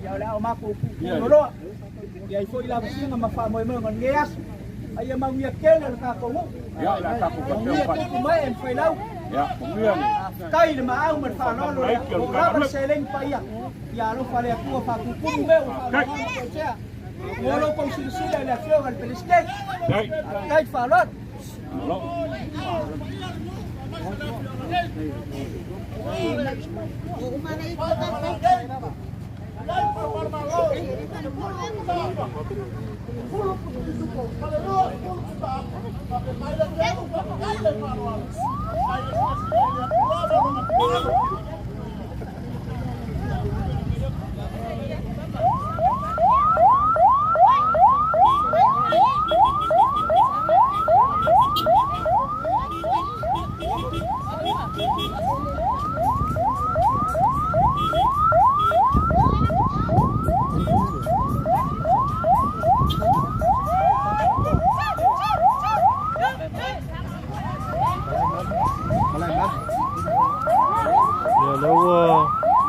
[SPEAKER 3] Ya la ma ku. Lo. Ya foi la singa ma fa mo ngon ngeas. Ai ma ngia kele ka ko.
[SPEAKER 2] Ya la ka ku ka pa.
[SPEAKER 3] Ku mai en foi lau.
[SPEAKER 2] Ya, kumbian.
[SPEAKER 3] Kai le ma au ma fa no lo. Ra se len pa ya. Ya lo fa le ku fa ku ku me fa. Wala pang sinisila na fiyo ang pilisket. Kahit falot.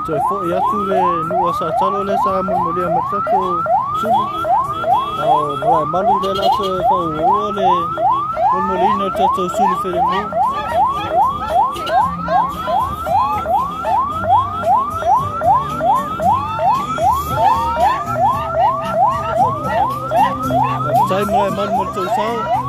[SPEAKER 9] trời phội á thu le nua sa chalo le sa mun mulia matatufu sulu au mala malu de la se ko wo le mun mulino chacho sulu fere mu sai mala mal mul chau sao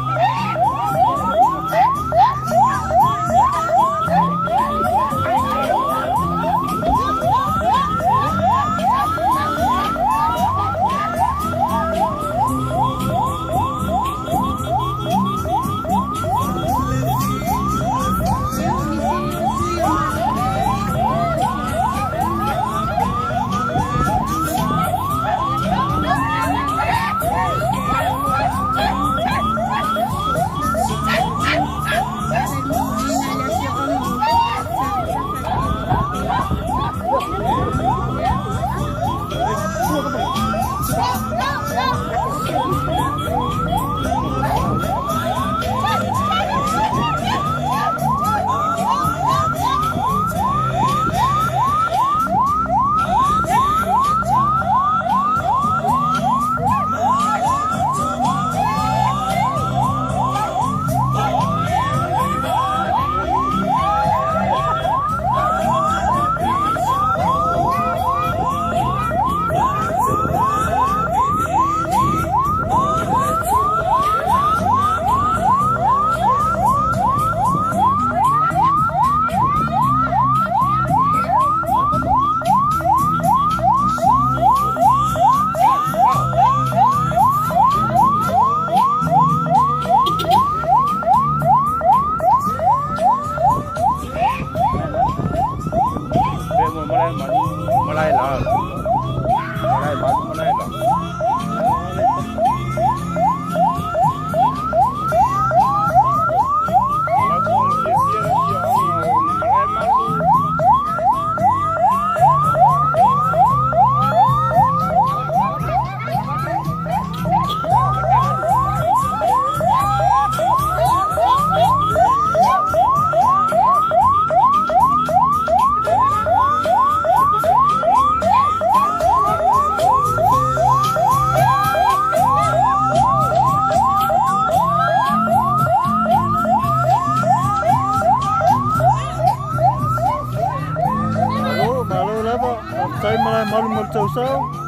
[SPEAKER 9] Saya malah malu tahu.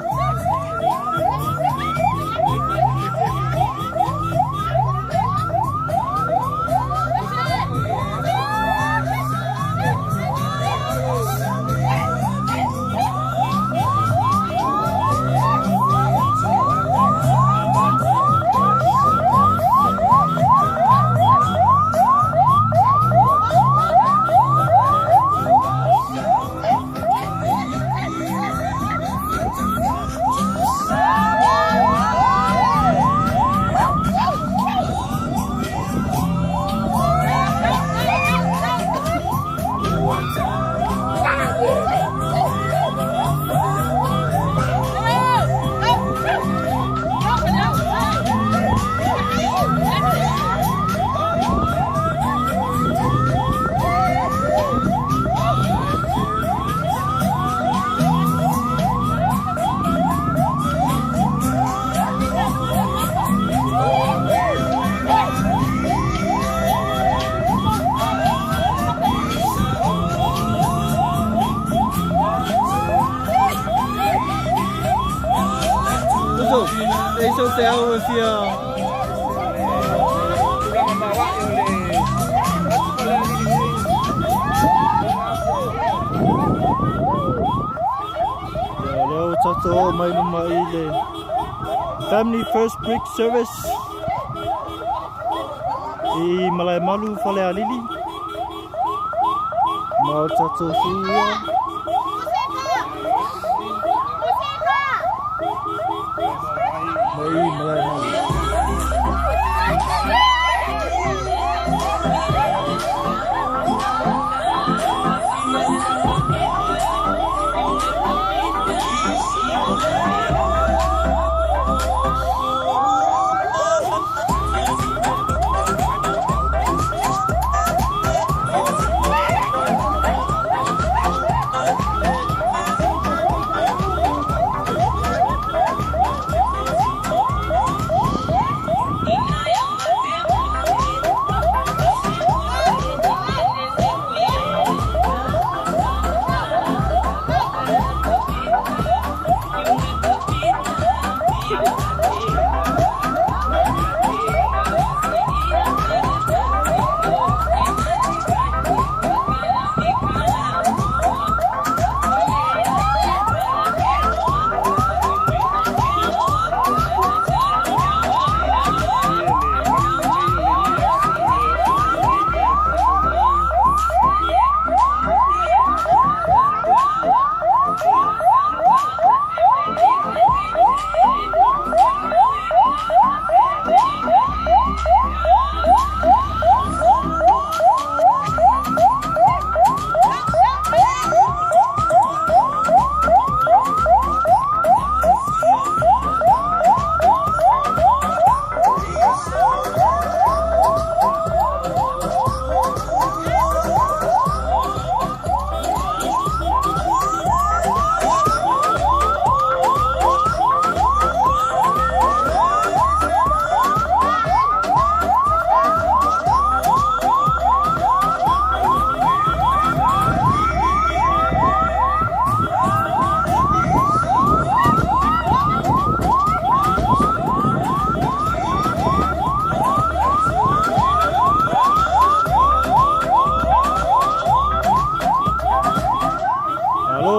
[SPEAKER 9] feau e fia.
[SPEAKER 2] Tulanga mawa e ole.
[SPEAKER 9] Ya leo tato mai no mai le Family First Brick Service. I malai malu fale alili. Mau tato suya. Mai malai malu.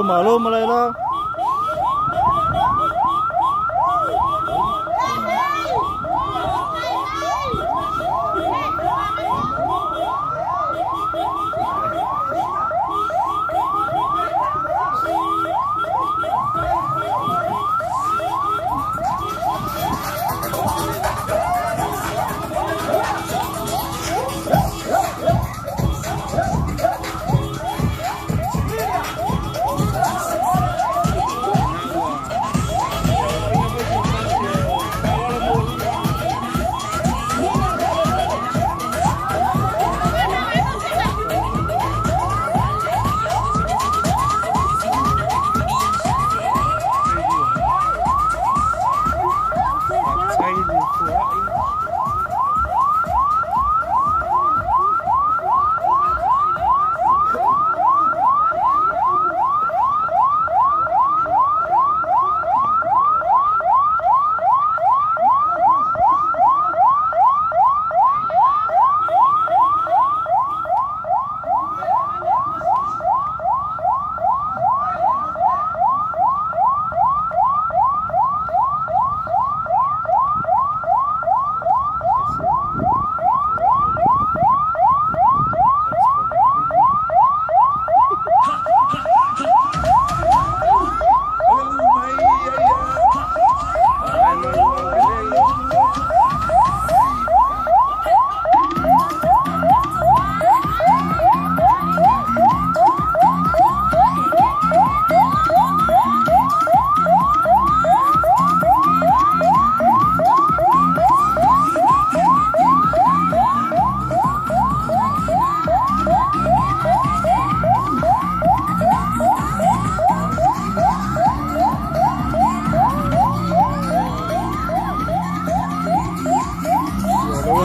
[SPEAKER 9] Halo Malayla.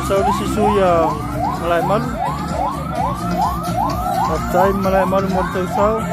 [SPEAKER 9] Saudi si Suya Malay Malu. At time Malay Malu mo tayo.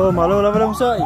[SPEAKER 9] Oh, malo lama dah musai.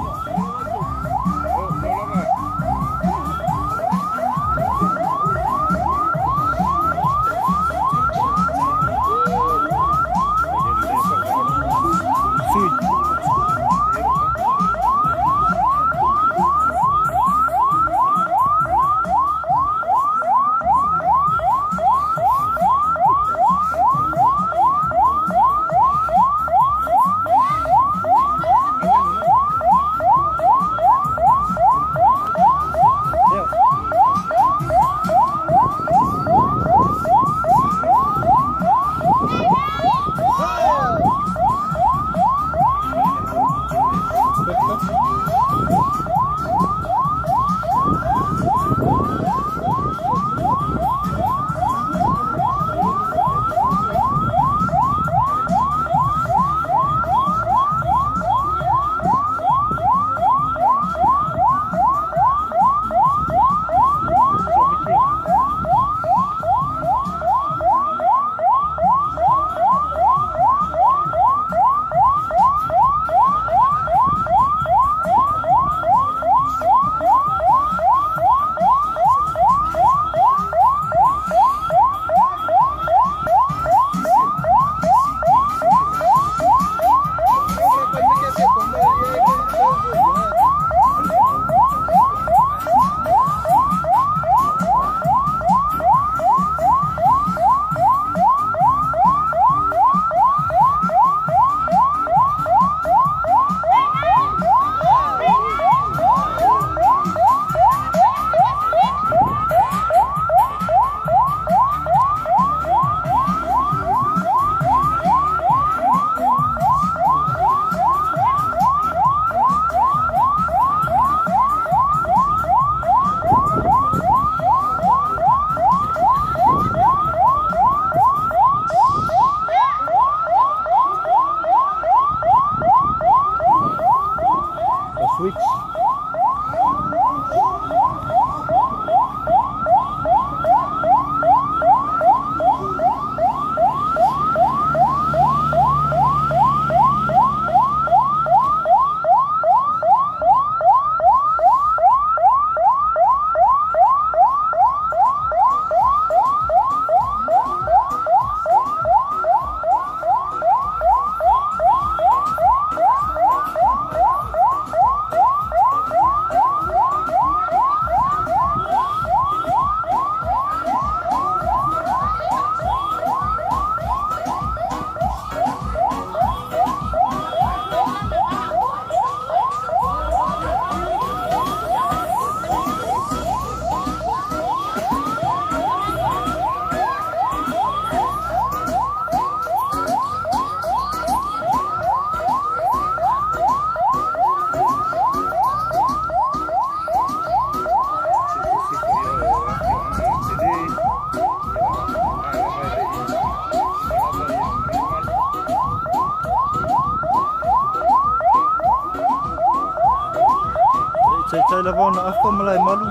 [SPEAKER 9] Cai lava na apa malai malu.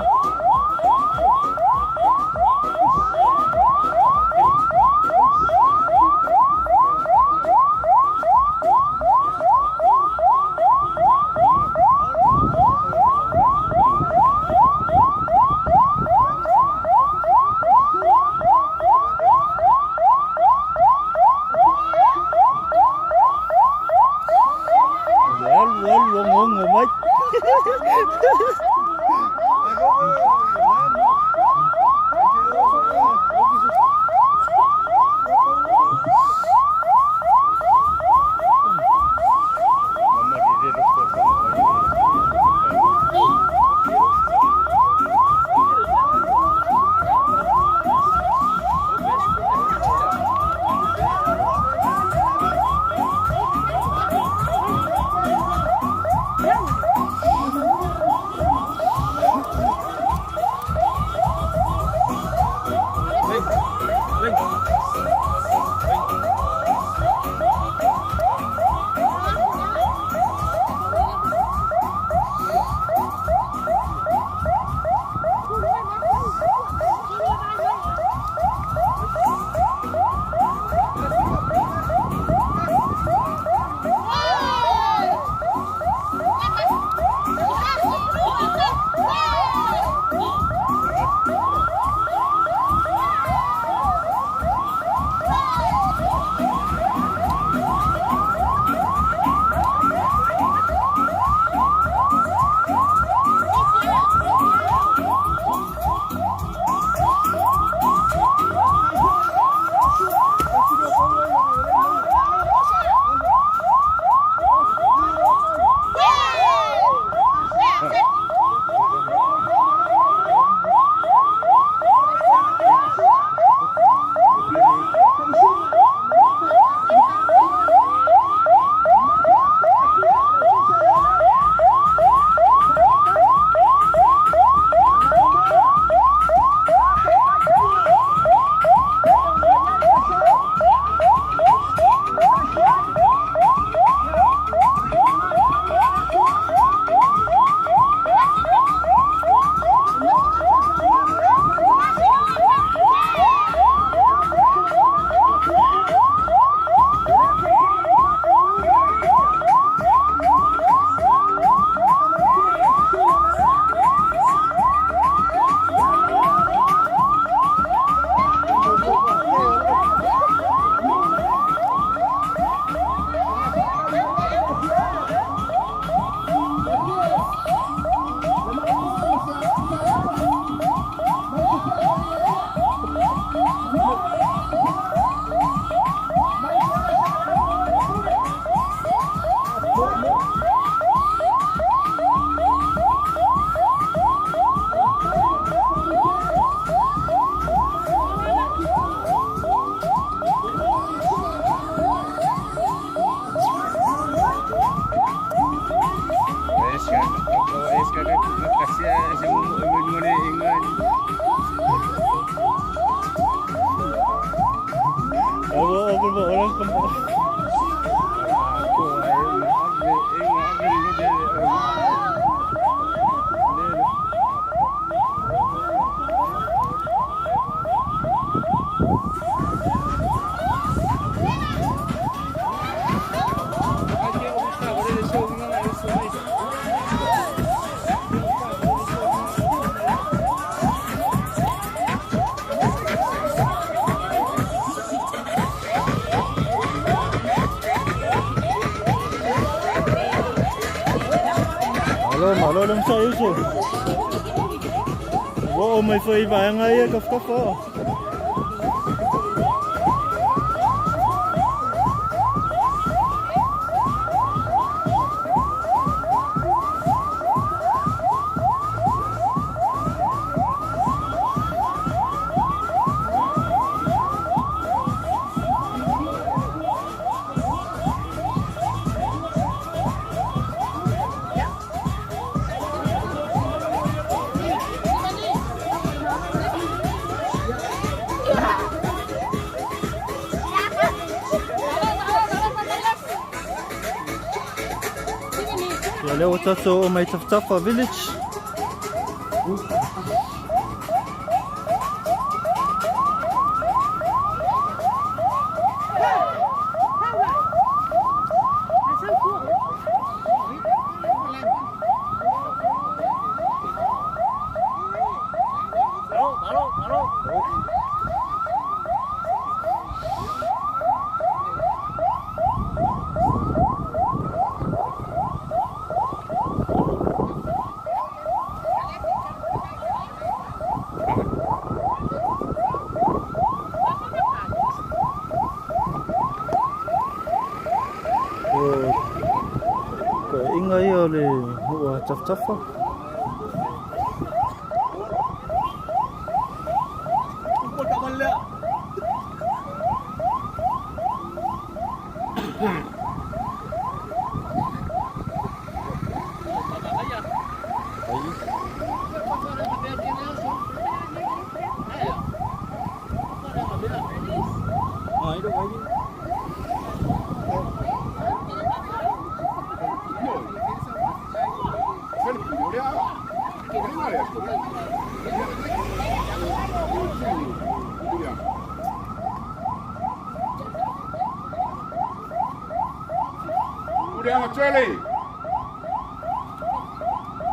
[SPEAKER 9] Wal ngomong ngomai. orang kembali. Malo lang sa iso. Wow, may fay ba nga yan, kaf-kaf. Leo tato o mai Matatufu village. Ingai ole hua Matatufu.
[SPEAKER 1] Udah ngeceli.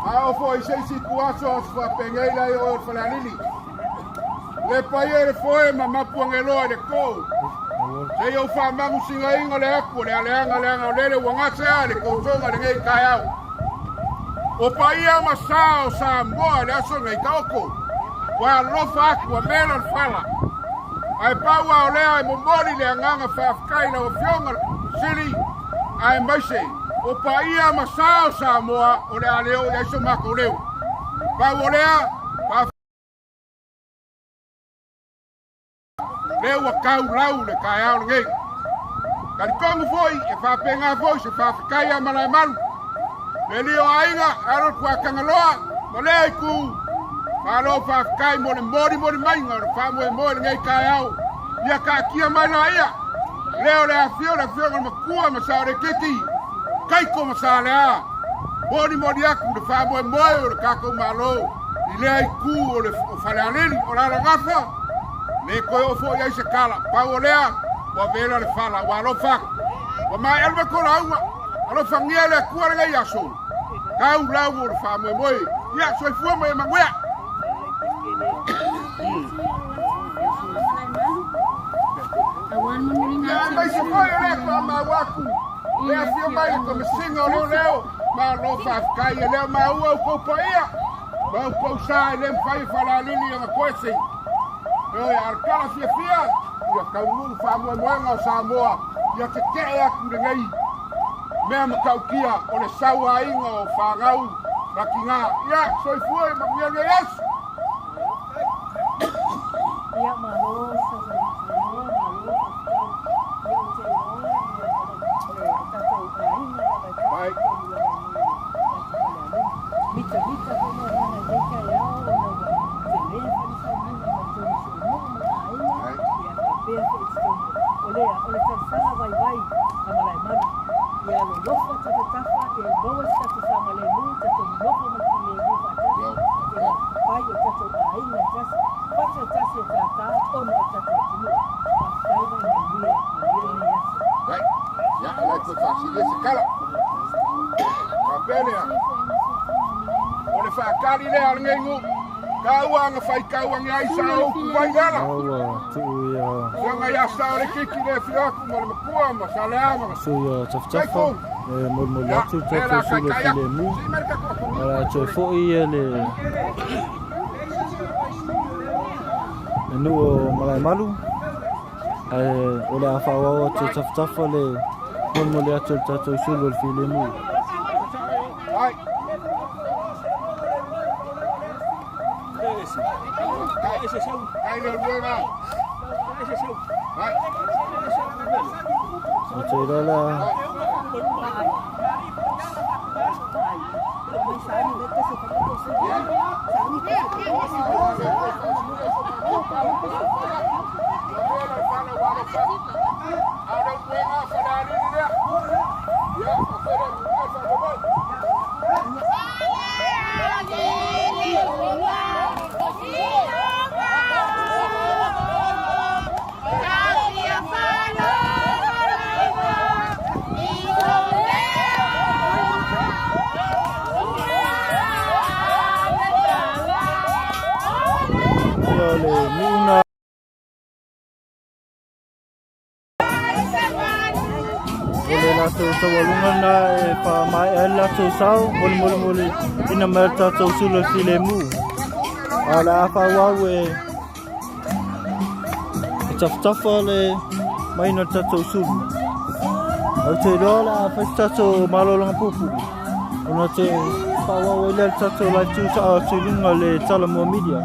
[SPEAKER 1] Ao foi sei si kuaso fa pengela yo falalili. Le payer foi mama puangelo de ko. Se yo fa mangu singa inga le aku le anga le wangasa le ko songa le ngai kayau. O paia masao sa moa le aso ngai kaoko. Wa lofa aku wa mela fala. Ai paua ole ai mombori le nganga fa kai na o fionga sili. Ai maise o paia masao sa moa o le aleo ya so mako leo pa olea pa leo kau lau le kai au ngai kan kong foi e fa penga foi se fa kai amala malu le lio ainga aro kwa kangaloa mole ku pa lo fa kai mo le mori mai ngor fa mo ngai kai au ya ka kia mai na ia leo le afio con makua masare kiti kaiko masale a mori aku de fa mo o le kako malo ile ai ku o le falaleli o la gafa le ko o fo ya se kala pa olea wa vela le fala wa lo fa wa mai elbe ko la wa alo fangia le ku le ya so ka u la wo fa mo ya so fu mo mangwa ya mai se foi le pa ma waku le afio mai ko me singa leo ma lo fa kai le ma u ko poia ma ko sa le fai fala lili na kosi yo ya kala fia ya ka u fa mo nga sa moa ya te ke ya ku ngai me ma ka kia o le sawa inga o fa ngau rakinga ya so foi ma mi le yes ya ma lo sa
[SPEAKER 8] lea o le tausanga vai vai a malai manu. Ia lo lofa tata e boa tata sama le mu tata lofa maki le mu fatata. Ia pai o tata ainga tata. Pata tata tata ona tata tunu. Pastai vai na lia ni yasa.
[SPEAKER 1] Right. Ya, la cosa así de ese cala. Capelea. Ole fa kali le al ngengu. Kaua nga fai kaua nga isa o ku vai gala.
[SPEAKER 9] Awa, tu ya.
[SPEAKER 1] Nga ya sa le kiki le fiaku mo le makua ma sale ama.
[SPEAKER 9] So ya taftafa. Mo ya tu tata sulu file mu. Ala tu fo ia le. Nu malai malu. Ole afa wa tu taftafa le. Mo ya tu tata sulu file mu.
[SPEAKER 1] Right. Kai le buena. Right.
[SPEAKER 9] Macam la. Muna ole la tu sawalunga na pa mai la tu sau mol ina merta tu sulo filemu ala fa wawe tafale mai no tu sul au te rola fa tu malolanga pupu ona te pa wawe le tu la tu sa sulinga le Salamumu media